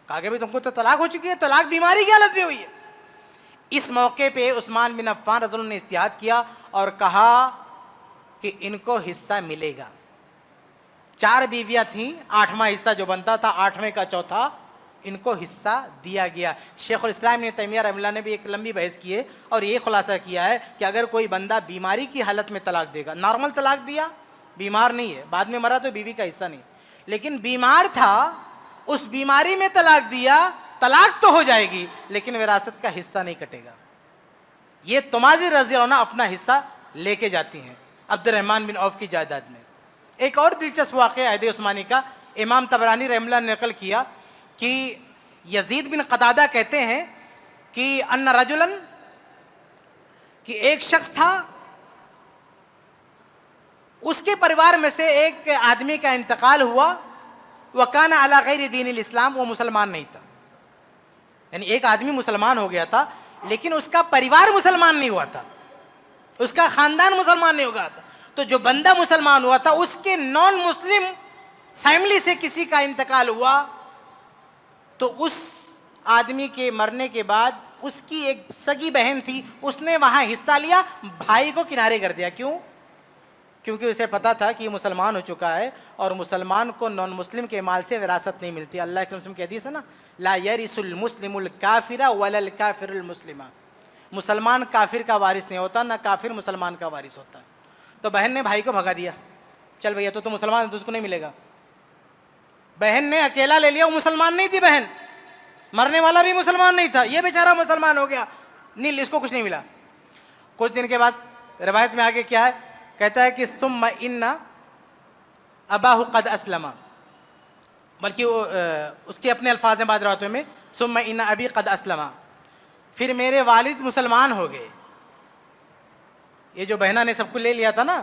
کہا کہ بھائی تم کو تو طلاق ہو چکی ہے, طلاق بیماری کی حالت میں ہوئی ہے. اس موقع پہ عثمان بن عفان رضی اللہ عنہ نے اجتہاد کیا اور کہا کہ ان کو حصہ ملے گا. 4 بیویاں تھیں, 8واں حصہ جو بنتا تھا 8ویں کا چوتھا ان کو حصہ دیا گیا۔ شیخ الاسلام ابن تیمیہ رحمہ اللہ نے بھی ایک لمبی بحث کی ہے اور یہ خلاصہ کیا ہے کہ اگر کوئی بندہ بیماری کی حالت میں طلاق دے گا، نارمل طلاق دیا، بیمار نہیں ہے، بعد میں مرا تو بیوی کا حصہ نہیں، لیکن بیمار تھا، اس بیماری میں طلاق دیا، طلاق تو ہو جائے گی لیکن وراثت کا حصہ نہیں کٹے گا۔ یہ تمازی رضی اللہ عنہ اپنا حصہ لے کے جاتی ہیں عبد الرحمن بن عوف کی جائیداد میں۔ ایک اور دلچسپ واقعہ عہد عثمانی کا امام طبرانی رحمہ اللہ نے نقل کیا کہ یزید بن قتادہ کہتے ہیں کہ ان رجلا، کہ ایک شخص تھا، اس کے پریوار میں سے ایک آدمی کا انتقال ہوا، وکان علی غیر دین الاسلام، وہ مسلمان نہیں تھا، یعنی ایک آدمی مسلمان ہو گیا تھا لیکن اس کا پریوار مسلمان نہیں ہوا تھا، اس کا خاندان مسلمان نہیں ہو گیا تھا۔ تو جو بندہ مسلمان ہوا تھا اس کے نان مسلم فیملی سے کسی کا انتقال ہوا تو اس آدمی کے مرنے کے بعد اس کی ایک سگی بہن تھی، اس نے وہاں حصہ لیا، بھائی کو کنارے کر دیا۔ کیوں؟ کیونکہ اسے پتا تھا کہ یہ مسلمان ہو چکا ہے اور مسلمان کو نان مسلم کے مال سے وراثت نہیں ملتی۔ اللہ کے مسلم کی حدیث ہے نا، لا یرث المسلم الکافر ولا الکافر المسلم، مسلمان کافر کا وارث نہیں ہوتا، نہ کافر مسلمان کا وارث ہوتا۔ تو بہن نے بھائی کو بھگا دیا، چل بھیا تو مسلمان ہے تو اس کو نہیں ملے گا۔ بہن نے اکیلا لے لیا، وہ مسلمان نہیں تھی بہن، مرنے والا بھی مسلمان نہیں تھا، یہ بیچارہ مسلمان ہو گیا، نیل اس کو کچھ نہیں ملا۔ کچھ دن کے بعد روایت میں آگے کیا ہے، کہتا ہے کہ ثم ان اباہ قد اسلم، بلکہ اس کے اپنے الفاظ ہیں بعض روایتوں میں، ثم ان ابی قد اسلم، پھر میرے والد مسلمان ہو گئے۔ یہ جو بہنہ نے سب کو لے لیا تھا نا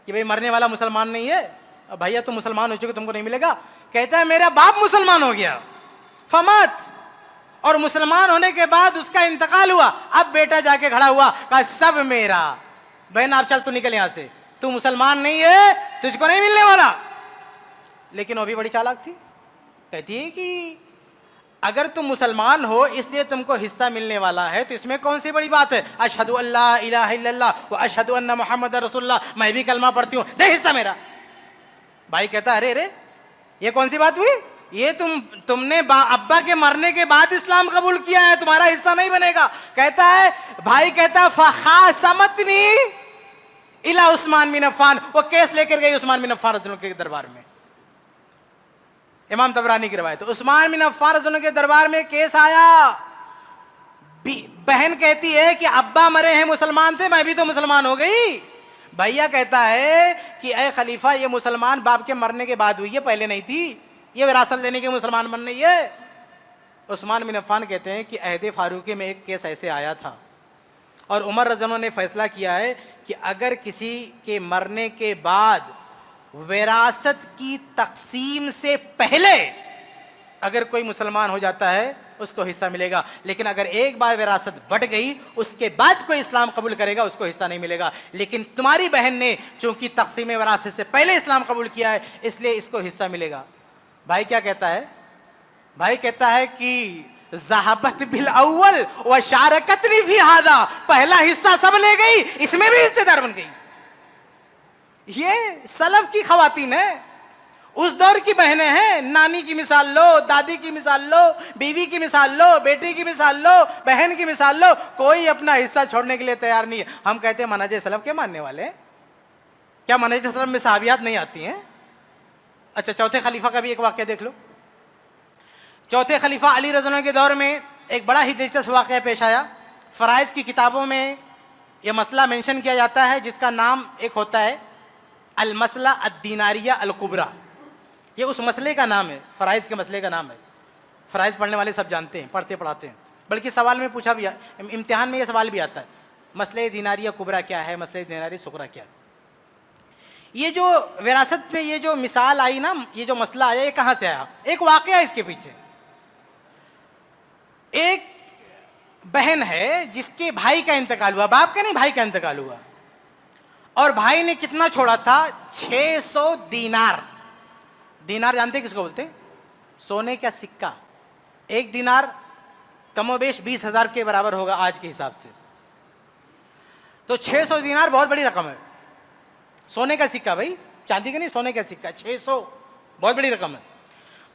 کہ بھئی مرنے والا مسلمان نہیں ہے، اب بھیا تم مسلمان ہو چکے تم کو نہیں ملے گا، کہتا ہے میرا باپ مسلمان ہو گیا، فمات، اور مسلمان ہونے کے بعد اس کا انتقال ہوا، اب بیٹا جا کے کھڑا ہوا، کہا سب میرا، بہن آپ چل تو نکل یہاں سے، تو مسلمان نہیں ہے، تجھ کو نہیں ملنے والا۔ لیکن وہ بھی بڑی چالاک تھی، کہتی ہے کہ اگر تم مسلمان ہو اس لیے تم کو حصہ ملنے والا ہے تو اس میں کون سی بڑی بات ہے، اشہد ان لا الہ الا اللہ و اشہد ان محمد رسول اللہ، میں بھی کلمہ پڑھتی ہوں، دے حصہ میرا۔ بھائی کہتا ارے ارے یہ کون سی بات ہوئی، یہ تم نے ابا کے مرنے کے بعد اسلام قبول کیا ہے، تمہارا حصہ نہیں بنے گا۔ کہتا ہے بھائی، کہتا ہے فخاصمتنی الی عثمان بن عفان، وہ کیس لے کر گئی عثمان بن عفان رضی اللہ عنہ کے دربار میں۔ امام طبرانی کی روایت، عثمان بن عفان رضی اللہ عنہ کے دربار میں کیس آیا، بہن کہتی ہے کہ ابا مرے ہیں مسلمان تھے، میں بھی تو مسلمان ہو گئی۔ بھیا کہتا ہے کہ اے خلیفہ یہ مسلمان باپ کے مرنے کے بعد ہوئی ہے، پہلے نہیں تھی، یہ وراثت لینے کے مسلمان بن رہی ہے۔ عثمان بن عفان کہتے ہیں کہ عہد فاروقی میں ایک کیس ایسے آیا تھا اور عمر رضی اللہ عنہ نے فیصلہ کیا ہے کہ اگر کسی کے مرنے کے بعد وراثت کی تقسیم سے پہلے اگر کوئی مسلمان ہو جاتا ہے اس کو حصہ ملے گا، لیکن اگر ایک بار وراثت بٹ گئی اس کے بعد کوئی اسلام قبول کرے گا اس کو حصہ نہیں ملے گا۔ لیکن تمہاری بہن نے چونکہ تقسیم وراثت سے پہلے اسلام قبول کیا ہے اس لیے اس کو حصہ ملے گا۔ بھائی کیا کہتا ہے؟ بھائی کہتا ہے کہ ذہبت بالاول وشارکتنی فی ھذا، پہلا حصہ سب لے گئی، اس میں بھی حصے دار بن گئی۔ یہ سلف کی خواتین ہیں، اس دور کی بہنیں ہیں، نانی کی مثال لو، دادی کی مثال لو، بیوی کی مثال لو، بیٹی کی مثال لو، بہن کی مثال لو، کوئی اپنا حصہ چھوڑنے کے لیے تیار نہیں ہے۔ ہم کہتے ہیں منہج سلف کے ماننے والے ہیں، کیا منہج سلف میں صحابیات نہیں آتی ہیں؟ اچھا چوتھے خلیفہ کا بھی ایک واقعہ دیکھ لو۔ چوتھے خلیفہ علی رضی اللہ عنہ کے دور میں ایک بڑا ہی دلچسپ واقعہ پیش آیا۔ فرائض کی کتابوں میں یہ مسئلہ مینشن کیا جاتا ہے جس کا نام ایک ہوتا ہے المسئلہ الدیناریہ الکبریٰ، یہ اس مسئلے کا نام ہے، فرائض کے مسئلے کا نام ہے۔ فرائض پڑھنے والے سب جانتے ہیں، پڑھتے پڑھاتے ہیں، بلکہ سوال میں پوچھا بھی، امتحان میں یہ سوال بھی آتا ہے، مسئلہ دیناریہ کبریٰ کیا ہے، مسئلہ دیناریہ صغریٰ کیا ہے۔ یہ جو وراثت میں یہ جو مثال آئی نا، یہ جو مسئلہ آیا یہ کہاں سے آیا؟ ایک واقعہ اس کے پیچھے۔ ایک بہن ہے جس کے بھائی کا انتقال ہوا، باپ کا نہیں بھائی کا انتقال ہوا، اور بھائی نے کتنا چھوڑا تھا؟ 600 دینار۔ دینار جانتے کس کو بولتے ہیں؟ سونے کا سکہ۔ ایک دینار کم و بیش 20,000 کے برابر ہوگا آج کے حساب سے، تو 600 دینار بہت بڑی رقم ہے۔ سونے کا سکہ، بھائی چاندی کا نہیں، سونے کا سکہ 600 بہت بڑی رقم ہے۔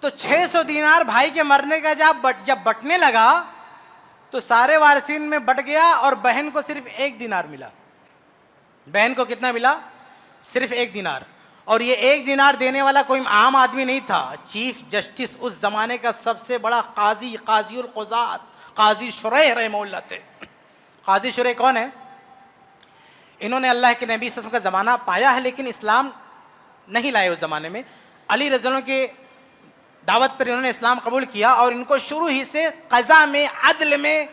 تو 600 دینار بھائی کے مرنے کا جب بٹنے لگا تو سارے وارثین میں بٹ گیا اور بہن کو صرف 1 دینار ملا. بہن کو کتنا ملا؟ صرف 1 دینار. اور یہ 1 دینار دینے والا کوئی عام آدمی نہیں تھا. چیف جسٹس اس زمانے کا سب سے بڑا قاضی القضات قاضی شریح رحمہ اللہ تھے. قاضی شریح کون ہے؟ انہوں نے اللہ کے نبی صلی اللہ علیہ وسلم کا زمانہ پایا ہے لیکن اسلام نہیں لائے اس زمانے میں. علی رضی اللہ عنہ کے دعوت پر انہوں نے اسلام قبول کیا اور ان کو شروع ہی سے قضا میں عدل میں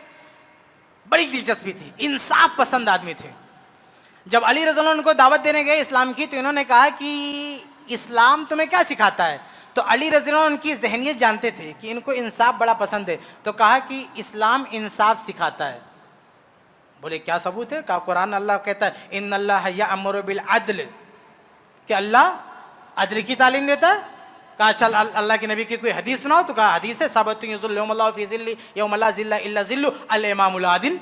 بڑی دلچسپی تھی. انصاف پسند آدمی تھے. جب علی رضی اللہ عنہ ان کو دعوت دینے گئے اسلام کی تو انہوں نے کہا کہ اسلام تمہیں کیا سکھاتا ہے؟ تو علی رضی اللہ عنہ ان کی ذہنیت جانتے تھے کہ ان کو انصاف بڑا پسند ہے. تو کہا کہ اسلام انصاف سکھاتا ہے. بولے کیا ثبوت ہے؟ کہا قرآن اللہ کہتا ہے ان اللہ یأمر بالعدل، کہ اللہ عدل کی تعلیم دیتا ہے. کہا چل اللہ کے نبی کی کوئی حدیث سناؤ. تو کہا حدیث ہے ثابت یظل یوم اللہ فی ظلہ یوم لا ظل الا ظلہ الامام العادل،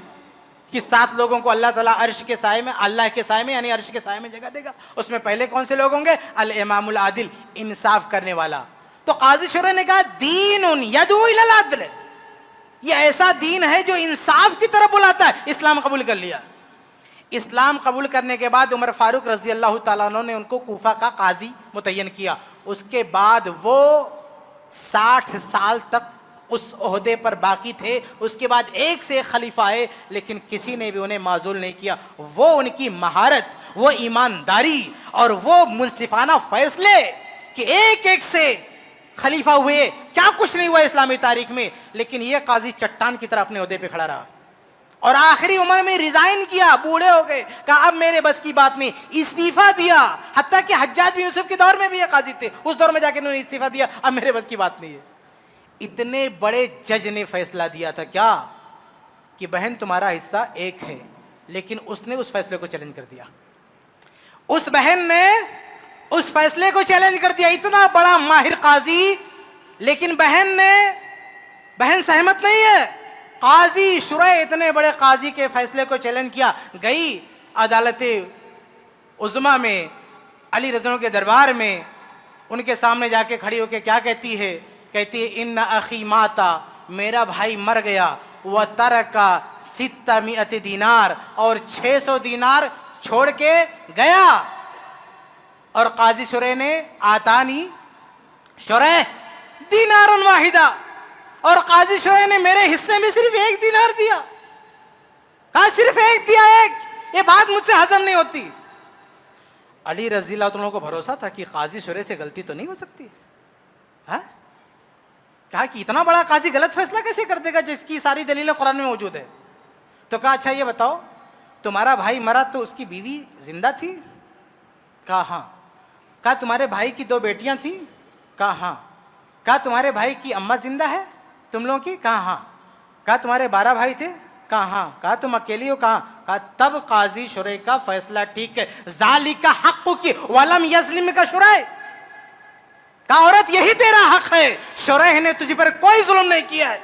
کہ 7 لوگوں کو اللہ تعالیٰ عرش کے سائے میں، اللہ کے سائے میں یعنی عرش کے سائے میں جگہ دے گا. اس میں پہلے کون سے لوگ ہوں گے؟ الامام العادل، انصاف کرنے والا. تو قاضی شریح نے کہا دین یدعو الی العدل، یہ ایسا دین ہے جو انصاف کی طرف بلاتا ہے. اسلام قبول کر لیا. اسلام قبول کرنے کے بعد عمر فاروق رضی اللہ تعالیٰ عنہ نے ان کو کوفہ کا قاضی متعین کیا. اس کے بعد وہ 60 سال تک اس عہدے پر باقی تھے. اس کے بعد ایک سے ایک خلیفہ آئے لیکن کسی نے بھی انہیں معزول نہیں کیا. وہ ان کی مہارت، وہ ایمانداری اور وہ منصفانہ فیصلے کہ ایک ایک سے خلیفہ ہوئے، کیا کچھ نہیں ہوا اسلامی تاریخ میں. لیکن یہ قاضی چٹان کی طرح اپنے عہدے پہ کھڑا رہا اور آخری عمر میں ریزائن کیا، بوڑھے ہو گئے. کہا اب میرے بس کی بات نہیں، استعفیٰ دیا. حتیٰ کہ حجاج بن یوسف کے دور میں بھی یہ قاضی تھے، اس دور میں جا کے انہوں نے استعفیٰ دیا، اب میرے بس کی بات نہیں ہے. اتنے بڑے جج نے فیصلہ دیا تھا کیا کہ بہن تمہارا حصہ 1 ہے، لیکن اس نے اس فیصلے کو چیلنج کر دیا. اس بہن نے اس فیصلے کو چیلنج کر دیا. اتنا بڑا ماہر قاضی، لیکن بہن سہمت نہیں ہے. قاضی شریح اتنے بڑے قاضی کے فیصلے کو چیلنج کیا. گئی عدالت عظمیٰ میں، علی رضی اللہ عنہ کے دربار میں، ان کے سامنے جا کے کھڑی ہو کے کیا کہتی ہے؟ کہتی ہے ان اخی ماتا، میرا بھائی مر گیا، وترک 600 دینار، اور 600 دینار چھوڑ کے گیا. اور قاضی شریح نے آتانی شریح دینار واحدہ، اور قاضی شریح نے میرے حصے میں صرف 1 دینار دیا. کہا صرف 1 دیا، 1. یہ بات مجھ سے ہضم نہیں ہوتی. علی رضی اللہ عنہ کو بھروسہ تھا کہ قاضی شریح سے غلطی تو نہیں ہو سکتی. ہاں، کہا کہ اتنا بڑا قاضی غلط فیصلہ کیسے کر دے گا جس کی ساری دلیلیں قرآن میں موجود ہے. تو کہا اچھا یہ بتاؤ تمہارا بھائی مرا تو اس کی بیوی زندہ تھی؟ کہا ہاں. کہا تمہارے بھائی کی 2 بیٹیاں تھیں؟ کہا ہاں. کہا تمہارے بھائی کی اماں زندہ ہے تم لوگوں کی؟ کہا ہاں. کہا تمہارے 12 بھائی تھے؟ کہا ہاں. کہا تم اکیلی ہو؟ کہا. کہا تب قاضی شریح کا فیصلہ ٹھیک ہے. ذالک حقک ولم یظلمک شریح. کہا عورت یہی تیرا حق ہے، شریح نے تجھ پر کوئی ظلم نہیں کیا ہے.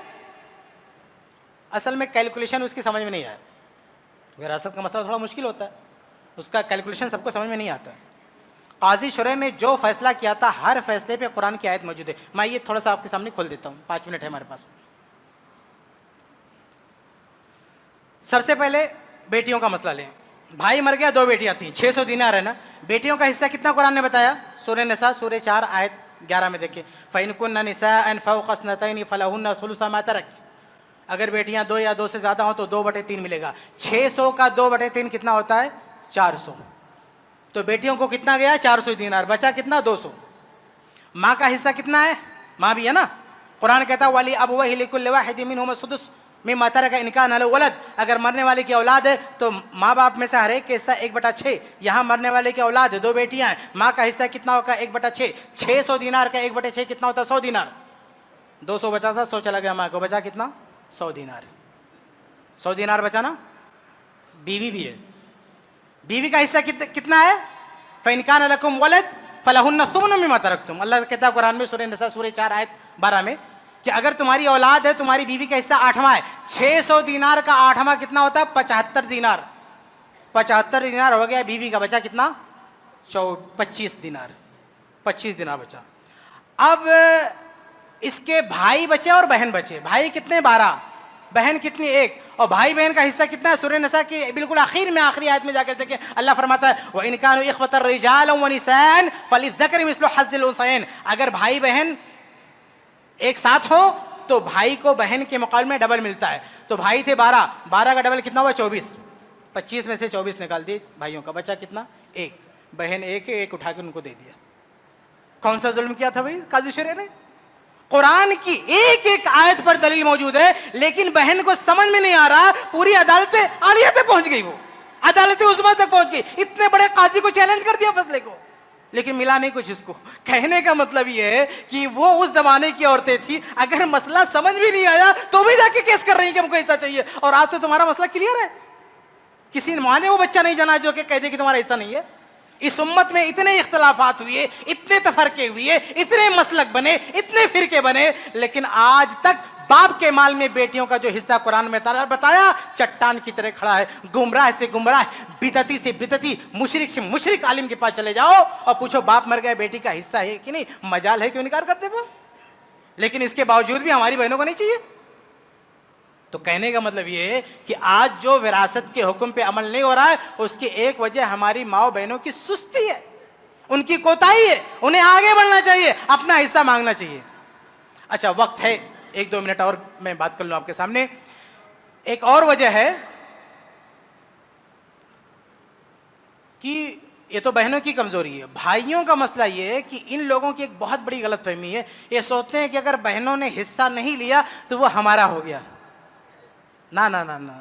اصل میں کیلکولیشن اس کی سمجھ میں نہیں آیا. وراثت کا مسئلہ تھوڑا مشکل ہوتا ہے، اس کا کیلکولیشن سب کو سمجھ میں نہیں آتا. قاضی شریح نے جو فیصلہ کیا تھا ہر فیصلے پہ قرآن کی آیت موجود ہے. میں یہ تھوڑا سا آپ کے سامنے کھول دیتا ہوں، 5 منٹ ہے ہمارے پاس. سب سے پہلے بیٹیوں کا مسئلہ لیں. بھائی مر گیا، 2 بیٹیاں تھیں، 600 دینار ہے نا. بیٹیوں کا حصہ کتنا قرآن نے بتایا؟ سورہ نساء سورہ 4 آیت 11 میں دیکھیں. فَإِن كُنَّ نِسَاءً فَوْقَ اثْنَتَيْنِ فَلَهُنَّ ثُلُثُ مَا تَرَكَ. اگر بیٹیاں 2 یا 2 سے زیادہ ہوں تو 2/3 ملے گا. 600 کا 2/3 کتنا ہوتا ہے؟ 400. تو بیٹیوں کو کتنا گیا؟ 400 دینار. بچا کتنا؟ 200. ماں کا حصہ کتنا ہے؟ ماں بھی ہے نا. قرآن کہتا ہے وَلِأَبْوَيْهِ لِكُلِّ وَاحِدٍ مِّنْهُمَا السُّدُسُ مِمَّا تَرَكَ إِن كَانَ لَهُ وَلَدٌ. اگر مرنے والے کی اولاد ہے تو ماں باپ میں سے ہر ایک کا حصہ 1/6. یہاں مرنے والے کی اولاد ہے، 2 بیٹیاں ہیں، ماں کا حصہ کتنا ہوگا؟ 1/6. 600 دینار کا 1/6 کتنا ہوتا ہے؟ 100 دینار. 200 بچا تھا، 100 چلا گیا ماں کو، بچا کتنا؟ 100 دینار. 100 دینار بچا نا. بیوی بھی ہے، بیوی کا حصہ کتنا ہے؟ فَإِن كَانَ لَكُمْ وَلَدٌ فَلَهُنَّ الثُّمُنُ مِمَّا تَرَكْتُمْ. اللہ کہتا ہے قرآن میں سورہ نساء سورہ 4 آیت 12 میں کہ اگر تمہاری اولاد ہے تمہاری بیوی کا حصہ 8واں ہے. 600 دینار کا 8واں کتنا ہوتا ہے؟ 75 دینار. 75 دینار ہو گیا. بیوی کا بچا کتنا؟ 25 دینار. 25 دینار بچا. اب اس کے بھائی بچے اور بہن بچے. بھائی کتنے؟ 12, بہن کتنی؟ 1. اور بھائی بہن کا حصہ کتنا ہے؟ سورہ نساء کی بالکل آخر میں آخری آیت میں جا کر دیکھیں, اللہ فرماتا ہے وَإِنْ كَانُوا إِخْوَةً رِجَالًا وَنِسَاءً فَلِلذَّكَرِ مِثْلُ حَظِّ الْأُنْثَيَيْنِ. اگر بھائی بہن ایک ساتھ ہو تو بھائی کو بہن کے مقابلے میں ڈبل ملتا ہے. تو بھائی تھے 12, 12 کا ڈبل کتنا ہوا؟ 24. 25 میں سے 24 نکال دیے بھائیوں کا, بچا کتنا؟ 1. بہن 1 ہے, 1 اٹھا کے ان کو دے دیا. کون سا ظلم کیا تھا بھائی قاضی شرع نے؟ قرآن کی ایک ایک آیت پر دلیل موجود ہے, لیکن بہن کو سمجھ میں نہیں آ رہا. پوری عدالت عالیہ تک پہنچ گئی, وہ عدالت عظمیٰ تک پہنچ گئی, اتنے بڑے قاضی کو چیلنج کر دیا فیصلے کو, لیکن ملا نہیں کچھ اس کو. کہنے کا مطلب یہ ہے کہ وہ اس زمانے کی عورتیں تھی, اگر مسئلہ سمجھ بھی نہیں آیا تو بھی جا کے کیس کر رہی ہیں کہ ہم کو ایسا چاہیے. اور آج تو تمہارا مسئلہ کلیئر ہے, کسی ماں نے وہ بچہ نہیں جنا جو کہ کہہ دے کہ تمہارا ایسا نہیں ہے. اس امت میں اتنے اختلافات ہوئے, اتنے تفرقے ہوئے, اتنے مسلک بنے, اتنے فرقے بنے, لیکن آج تک باپ کے مال میں بیٹیوں کا جو حصہ قرآن میں بتایا چٹان کی طرح کھڑا ہے. گمراہ سے گمراہ, بدعتی سے بدعتی, مشرک سے مشرک عالم کے پاس چلے جاؤ اور پوچھو باپ مر گیا بیٹی کا حصہ ہے کہ نہیں, مجال ہے, کیوں انکار کرتے وہ؟ لیکن اس کے باوجود بھی ہماری بہنوں کو نہیں چاہیے. تو کہنے کا مطلب یہ ہے کہ آج جو وراثت کے حکم پہ عمل نہیں ہو رہا ہے, اس کی ایک وجہ ہماری ماؤں بہنوں کی سستی ہے, ان کی کوتاہی ہے. انہیں آگے بڑھنا چاہیے, اپنا حصہ مانگنا چاہیے. اچھا وقت ہے, 1-2 منٹ اور میں بات کر لوں آپ کے سامنے. ایک اور وجہ ہے کہ یہ تو بہنوں کی کمزوری ہے. بھائیوں کا مسئلہ یہ ہے کہ ان لوگوں کی ایک بہت بڑی غلط فہمی ہے, یہ سوچتے ہیں کہ اگر بہنوں نے حصہ نہیں لیا تو وہ ہمارا ہو گیا. نا نا نا نا,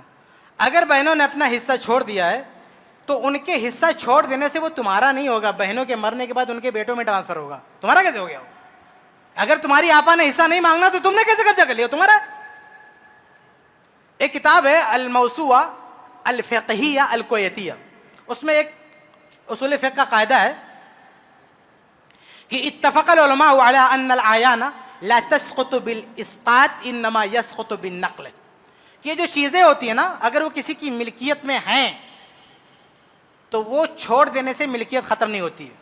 اگر بہنوں نے اپنا حصہ چھوڑ دیا ہے تو ان کے حصہ چھوڑ دینے سے وہ تمہارا نہیں ہوگا, بہنوں کے مرنے کے بعد ان کے بیٹوں میں ٹرانسفر ہوگا. تمہارا کیسے ہو گیا؟ اگر تمہاری آپا نے حصہ نہیں مانگنا تو تم نے کیسے قبضہ کر لیا تمہارا؟ ایک کتاب ہے الموسوعہ الفقہیہ الکویتیہ, اس میں ایک اصول فقہ کا قاعدہ ہے کہ اتفق العلماء علی ان العیان لا تسقط بالاسقاط انما يسقط بالنقل. یہ جو چیزیں ہوتی ہیں نا, اگر وہ کسی کی ملکیت میں ہیں تو وہ چھوڑ دینے سے ملکیت ختم نہیں ہوتی ہے,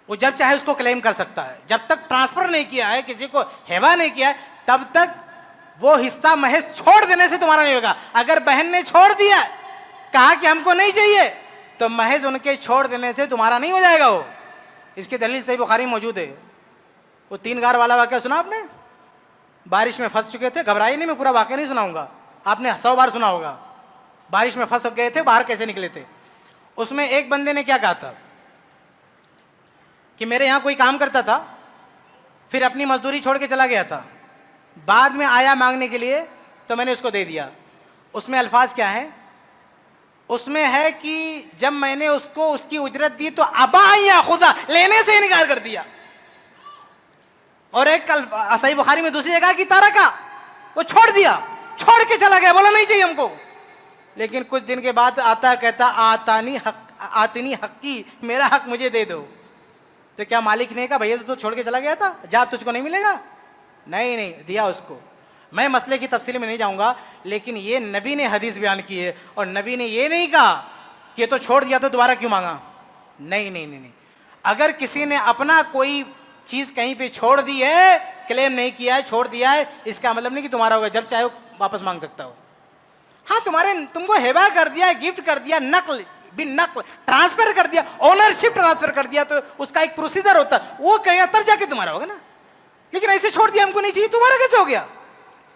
وہ جب چاہے اس کو کلیم کر سکتا ہے. جب تک ٹرانسفر نہیں کیا ہے, کسی کو ہیبہ نہیں کیا ہے, تب تک وہ حصہ محض چھوڑ دینے سے تمہارا نہیں ہوگا. اگر بہن نے چھوڑ دیا, کہا کہ ہم کو نہیں چاہیے, تو محض ان کے چھوڑ دینے سے تمہارا نہیں ہو جائے گا وہ. اس کی دلیل صحیح بخاری موجود ہے. وہ 3 غار والا واقعہ سنا آپ نے؟ بارش میں پھنس چکے تھے, گھبرائیے نہیں, میں پورا واقعہ نہیں سناؤں گا, آپ نے 100 بار سنا ہوگا. بارش میں پھنس گئے تھے, باہر کیسے نکلے تھے. اس میں ایک بندے نے کیا کہا تھا کہ میرے یہاں کوئی کام کرتا تھا, پھر اپنی مزدوری چھوڑ کے چلا گیا تھا, بعد میں آیا مانگنے کے لیے تو میں نے اس کو دے دیا. اس میں الفاظ کیا ہیں؟ اس میں ہے کہ جب میں نے اس کو اس کی اجرت دی تو ابا یا خدا, لینے سے انکار کر دیا. اور ایک صحیح بخاری میں دوسری جگہ کی تارکا, وہ چھوڑ دیا, چھوڑ کے چلا گیا, بولا نہیں چاہیے ہم کو. لیکن کچھ دن کے بعد آتا کہتا آتنی حقی, میرا حق مجھے دے دو. تو کیا مالک نے کہا بھیا تو چھوڑ کے چلا گیا تھا, جا تجھ کو نہیں ملے گا؟ نہیں, دیا اس کو. میں مسئلے کی تفصیل میں نہیں جاؤں گا, لیکن یہ نبی نے حدیث بیان کی ہے, اور نبی نے یہ نہیں کہا کہ یہ تو چھوڑ دیا تو دوبارہ کیوں مانگا. نہیں. اگر کسی نے اپنا کوئی چیز کہیں پہ چھوڑ دی ہے, کلیم نہیں کیا ہے, چھوڑ دیا ہے, اس کا مطلب نہیں کہ تمہارا ہوگا, جب چاہے واپس مانگ سکتا ہو. ہاں تم کو ہیبہ کر دیا, گفٹ کر دیا, نقل ٹرانسفر کر دیا, اونرشپ ٹرانسفر کر دیا, تو اس کا ایک پروسیجر ہوتا ہے, وہ کہے گا تب جا کے تمہارا ہوگا نا. لیکن ایسے چھوڑ دیا ہم کو نہیں چاہیے, تمہارا کیسے ہو گیا؟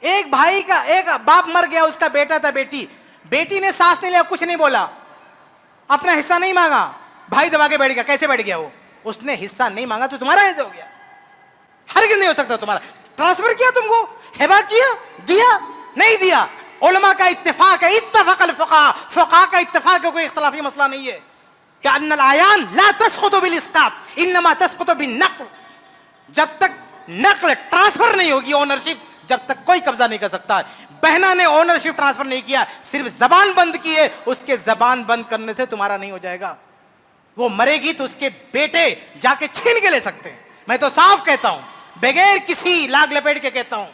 ایک بھائی کا, ایک باپ مر گیا, اس کا بیٹا تھا, بیٹی نے سانس نہیں لیا, کچھ نہیں بولا, اپنا حصہ نہیں مانگا, بھائی دبا کے بیٹھ گیا. کیسے بیٹھ گیا وہ؟ اس نے حصہ نہیں مانگا تو تمہارا ایسے ہو گیا. ہرگز نہیں ہو سکتا تمہارا. ٹرانسفر کیا, تم کو ہیبہ کیا, دیا نہیں دیا, علماء کا اتفاق ہے, اتفق الفقہاء, فقہاء کا اتفاق ہے, کوئی اختلافی مسئلہ نہیں ہے کہ ان العیان لا تسقط بالاسقاط انما تسقط بالنقل. جب تک نقل ٹرانسفر نہیں ہوگی, اونرشپ, جب تک کوئی قبضہ نہیں کر سکتا. بہنا نے اونرشپ ٹرانسفر نہیں کیا, صرف زبان بند کی ہے, اس کے زبان بند کرنے سے تمہارا نہیں ہو جائے گا. وہ مرے گی تو اس کے بیٹے جا کے چھین کے لے سکتے ہیں. میں تو صاف کہتا ہوں, بغیر کسی لاگ لپیٹ کے کہتا ہوں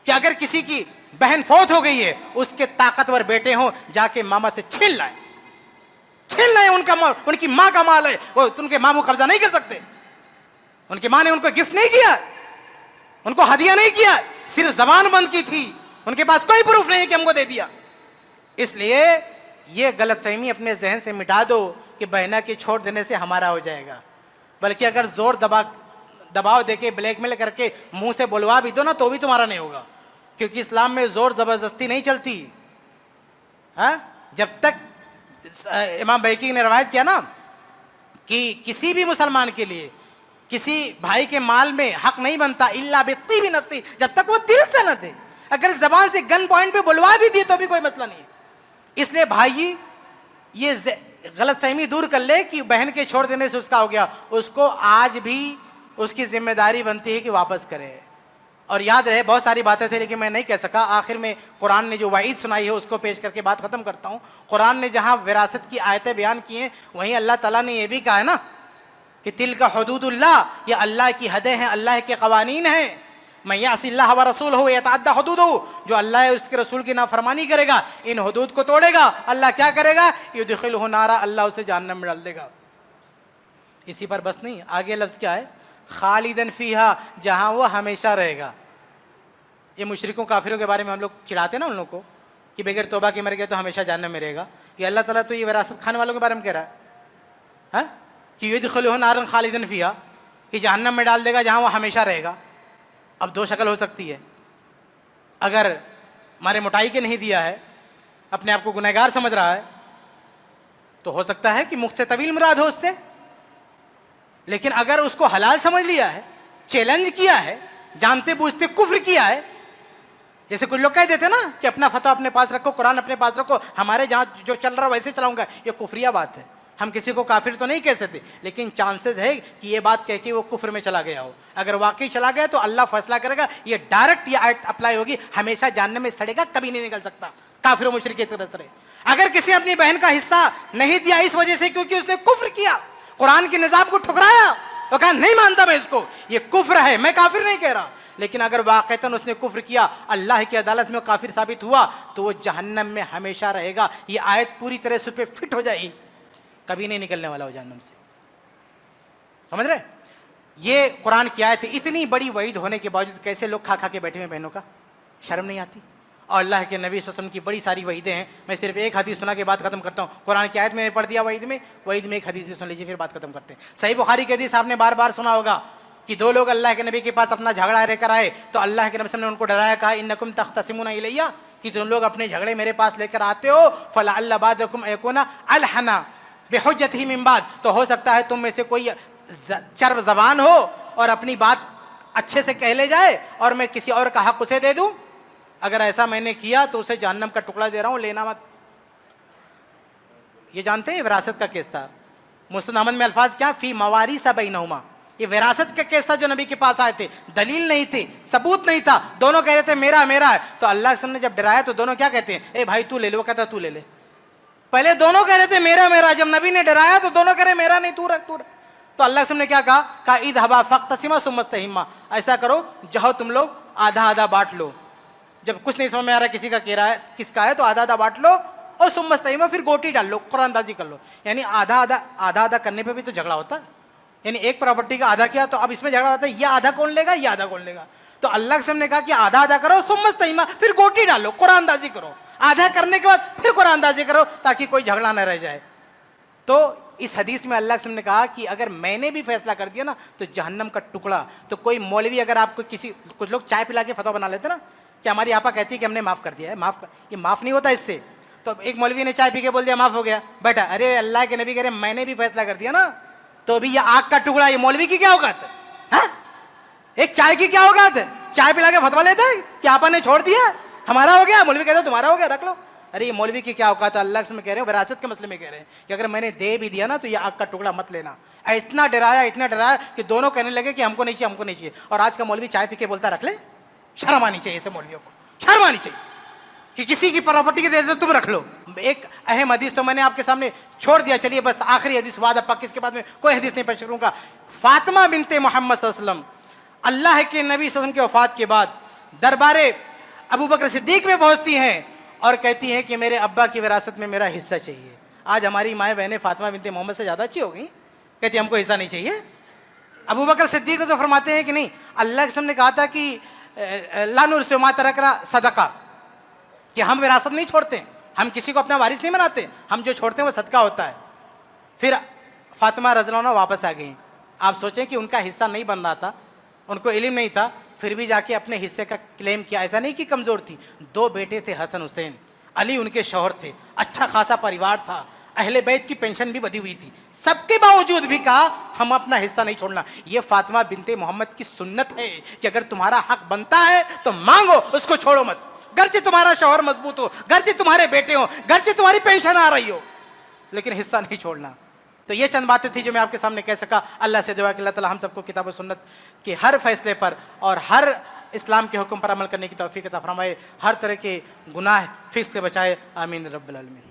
کہ اگر کسی کی بہن فوت ہو گئی ہے, اس کے طاقتور بیٹے ہوں, جا کے ماما سے چھین لائیں. ان کی ماں کا مال ہے, وہ ان کے ماموں قبضہ نہیں کر سکتے. ان کی ماں نے ان کو گفٹ نہیں کیا, ان کو ہدیہ نہیں کیا, صرف زبان بند کی تھی, ان کے پاس کوئی پروف نہیں کہ ہم کو دے دیا. اس لیے یہ غلط فہمی اپنے ذہن سے مٹا دو کہ بہنا کے چھوڑ دینے سے ہمارا ہو جائے گا, بلکہ اگر زور دباؤ دے کے بلیک میل کر کے منہ سے بلوا بھی دو نا تو بھی تمہارا نہیں ہوگا, کیونکہ اسلام میں زور زبردستی نہیں چلتی. ہاں, جب تک امام بیہقی نے روایت کیا نا کہ کسی بھی مسلمان کے لیے کسی بھائی کے مال میں حق نہیں بنتا الا بطیب نفسی, جب تک وہ دل سے نہ دے. اگر زبان سے گن پوائنٹ پہ بلوا بھی دی تو بھی کوئی مسئلہ نہیں ہے. اس لیے بھائی یہ غلط فہمی دور کر لے کہ بہن کے چھوڑ دینے سے اس کا ہو گیا, اس کو آج بھی اس کی ذمہ داری بنتی ہے کہ واپس کرے. اور یاد رہے, بہت ساری باتیں تھیں لیکن میں نہیں کہہ سکا, آخر میں قرآن نے جو وعید سنائی ہے اس کو پیش کر کے بات ختم کرتا ہوں. قرآن نے جہاں وراثت کی آیتیں بیان کی ہیں وہیں اللہ تعالیٰ نے یہ بھی کہا ہے نا کہ تلک حدود اللہ, یہ اللہ کی حدیں ہیں, اللہ کے قوانین ہیں. من یعص اللہ ورسولہ یتعدی حدودہ, جو اللہ ہے اس کے رسول کی نافرمانی کرے گا, ان حدود کو توڑے گا, اللہ کیا کرے گا, یدخلہ نارا, اللہ اسے جہنم میں ڈال دے گا. اسی پر بس نہیں, آگے لفظ کیا ہے, خالدن فیہا, جہاں وہ ہمیشہ رہے گا. یہ مشرکوں کافروں کے بارے میں ہم لوگ چڑھاتے ہیں نا ان لوگوں کو کہ بغیر توبہ کے مر گئے تو ہمیشہ جہنم میں رہے گا. یہ اللہ تعالیٰ تو یہ وراثت کھانے والوں کے بارے میں کہہ رہا ہے کہ یدخلہ نارا خالدن فیہا, کہ جہنم میں ڈال دے گا جہاں وہ ہمیشہ رہے گا. اب دو شکل ہو سکتی ہے, اگر ہمارے موٹائی کے نہیں دیا ہے, اپنے آپ کو گنہگار سمجھ رہا ہے, تو ہو سکتا ہے کہ مخ سے طویل مراد ہو اس سے. لیکن اگر اس کو حلال سمجھ لیا ہے, چیلنج کیا ہے, جانتے بوجھتے کفر کیا ہے, جیسے کچھ لوگ کہہ دیتے نا کہ اپنا فتویٰ اپنے پاس رکھو, قرآن اپنے پاس رکھو, ہمارے جہاں جو چل رہا ویسے چلاؤں گا, یہ کفریہ بات ہے. ہم کسی کو کافر تو نہیں کہہ سکتے, لیکن چانسز ہے کہ یہ بات کہہ کے وہ کفر میں چلا گیا ہو. اگر واقعی چلا گیا تو اللہ فیصلہ کرے گا, یہ ڈائریکٹ یہ آیت اپلائی ہوگی, ہمیشہ جہنم میں سڑے گا, کبھی نہیں نکل سکتا, کافر و مشرک کی طرح. اگر کسی اپنی بہن کا حصہ نہیں دیا اس وجہ سے کیونکہ اس نے کفر کیا, قرآن کے نظام کو ٹھکرایا, وہ کہا نہیں مانتا میں اس کو, یہ کفر ہے, میں کافر نہیں کہہ رہا. لیکن اگر واقعتاً اس نے کفر کیا, اللہ کی عدالت میں وہ کافر ثابت ہوا, تو وہ جہنم میں ہمیشہ رہے گا. یہ آیت پوری طرح سے پہ فٹ ہو جائے گی, کبھی نہیں نکلنے والا ہو جہنم سے. سمجھ رہے؟ یہ قرآن کی آیت ہے. اتنی بڑی وعید ہونے کے باوجود کیسے لوگ کھا کھا کے بیٹھے ہوئے بہنوں کا, شرم نہیں آتی؟ اور اللہ کے نبی صلی اللہ علیہ وسلم کی بڑی ساری وعیدیں ہیں. میں صرف ایک حدیث سنا کے بات ختم کرتا ہوں. قرآن کی آیت میں نے پڑھ دیا وعید میں ایک حدیث بھی سن لیجیے پھر بات ختم کرتے ہیں. صحیح بخاری کی حدیث آپ نے بار بار سنا ہوگا کہ دو لوگ اللہ کے نبی کے پاس اپنا جھگڑا لے کر آئے, تو اللہ کے نبی صلی اللہ علیہ وسلم نے ان کو ڈرایا, کہا انکم تختصمون الیہ, کہ تم لوگ اپنے جھگڑے میرے پاس لے کر آتے ہو, فلعل بعضکم یکون الحنا بحجتہ من بعد, تو ہو سکتا ہے تم میں سے کوئی چرب زبان ہو اور اپنی بات اچھے سے کہہ لے جائے اور میں کسی اور کا حق اسے دے دوں. اگر ایسا میں نے کیا تو اسے جہنم کا ٹکڑا دے رہا ہوں, لینا مت. یہ جانتے ہیں وراثت کا کیس تھا, مسند احمد میں الفاظ کیا, فی مواریث بینہما, یہ وراثت کا کیس تھا جو نبی کے پاس آئے تھے, دلیل نہیں تھی, ثبوت نہیں تھا, دونوں کہہ رہے تھے میرا میرا ہے. تو اللہ کے سامنے جب ڈرایا تو دونوں کیا کہتے ہیں, اے بھائی تو لے لے, وہ کہتا تو لے لے. پہلے دونوں کہہ رہے تھے میرا میرا, جب نبی نے ڈرایا تو دونوں کہہ رہے میرا نہیں, تو رکھ. تو اللہ کے سامنے کیا کہا, اذهبا فاقتسما ثم استهما, ایسا کرو جاؤ تم لوگ آدھا آدھا بانٹ لو. جب کچھ نہیں سمجھ میں آ رہا کسی کا کہہ رہا ہے کس کا ہے, تو آدھا آدھا بانٹ لو, اور ثم استهما, پھر گوٹی ڈال لو, قرآن اندازی کر لو. یعنی آدھا آدھا کرنے پہ بھی تو جھگڑا ہوتا ہے. یعنی ایک پراپرٹی کا آدھا کیا تو اب اس میں جھگڑا ہوتا ہے, یہ آدھا کون لے گا, یہ آدھا کون لے گا. تو اللہ کے سامنے کہا کہ آدھا آدھا کرو, ثم استهما, پھر گوٹی ڈالو, قرآن اندازی کرو. آدھا کرنے کے بعد پھر قرآن اندازی کرو تاکہ کوئی جھگڑا نہ رہ جائے. تو اس حدیث میں اللہ کے سامنے کہا کہ اگر میں نے بھی فیصلہ کر دیا نا تو جہنم کا ٹکڑا. تو کوئی مولوی اگر آپ کو کچھ لوگ چائے پلا کے فتویٰ بنا لیتے نا کہ ہماری آپا کہتی ہے کہ ہم نے معاف کر دیا ہے, یہ معاف نہیں ہوتا اس سے. تو ایک مولوی نے چائے پی کے بول دیا معاف ہو گیا, بیٹا ارے اللہ کے نبی کہہ رہے میں نے بھی فیصلہ کر دیا نا, تو ابھی یہ آگ کا ٹکڑا, یہ مولوی کی کیا اوقات ہے, ایک چائے کی کیا اوقات ہے, چائے پلا کے فتویٰ لیتا ہے کہ آپا نے چھوڑ دیا ہمارا ہو گیا, مولوی کہتا ہے تمہارا ہو گیا رکھ لو. ارے یہ مولوی کی کیا اوقات ہے, اللہ کے سامنے کہہ رہے ہیں, وراثت کے مسئلے میں کہہ رہے ہیں کہ اگر میں نے دے بھی دیا نا تو یہ آگ کا ٹکڑا مت لینا. اتنا ڈرایا کہ دونوں کہنے لگے کہ ہم کو نہیں چاہیے, ہم کو نہیں چاہیے. اور آج کا مولوی چائے پی کے بولتا رکھ لے, شرم آنی چاہیے ایسے مولویوں کو, شرم آنی چاہیے کہ کسی کی پراپرٹی کے دے دو تم رکھ لو. ایک اہم حدیث تو میں نے آپ کے سامنے چھوڑ دیا, چلیے بس آخری حدیث وعدہ پاک, اس کے بعد میں کوئی حدیث نہیں پیش کروں گا. فاطمہ بنت محمد صلی اللہ علیہ وسلم, اللہ کے نبی صلی اللہ علیہ وسلم کی وفات کے بعد دربار ابو بکر صدیق میں پہنچتی ہیں اور کہتی ہیں کہ میرے ابا کی وراثت میں میرا حصہ چاہیے. آج ہماری مائیں بہنیں فاطمہ بنت محمد سے زیادہ اچھی ہو گئیں, کہتی ہم کو حصہ نہیں چاہیے. ابو بکر صدیق تو فرماتے ہیں کہ نہیں، اللہ کے رسول نے کہا تھا کہ لا نورث ما ترکنا صدقہ، کہ ہم وراثت نہیں چھوڑتے، ہم کسی کو اپنا وارث نہیں بناتے، ہم جو چھوڑتے ہیں وہ صدقہ ہوتا ہے۔ پھر فاطمہ رضی اللہ عنہ واپس آ گئیں۔ آپ سوچیں کہ ان کا حصہ نہیں بن رہا تھا، ان کو علم نہیں تھا، پھر بھی جا کے اپنے حصے کا کلیم کیا۔ ایسا نہیں کہ کمزور تھی، 2 بیٹے تھے حسن حسین، علی ان کے شوہر تھے، اچھا خاصا پریوار تھا، اہل بیت کی پینشن بھی بدی ہوئی تھی، سب کے باوجود بھی کہا ہم اپنا حصہ نہیں چھوڑنا۔ یہ فاطمہ بنت محمد کی سنت ہے کہ اگر تمہارا حق بنتا ہے تو مانگو، اس کو چھوڑو مت، گرچہ تمہارا شوہر مضبوط ہو، گرچہ تمہارے بیٹے ہو، گرچہ تمہاری پینشن آ رہی ہو، لیکن حصہ نہیں چھوڑنا۔ تو یہ چند باتیں تھیں جو میں آپ کے سامنے کہہ سکا۔ اللہ سے دعا کہ اللہ تعالی ہم سب کو کتاب و سنت کے ہر فیصلے پر اور ہر اسلام کے حکم پر عمل کرنے کی توفیق عطا فرمائے، ہر طرح کے گناہ فسق سے بچائے، آمین رب العالمین۔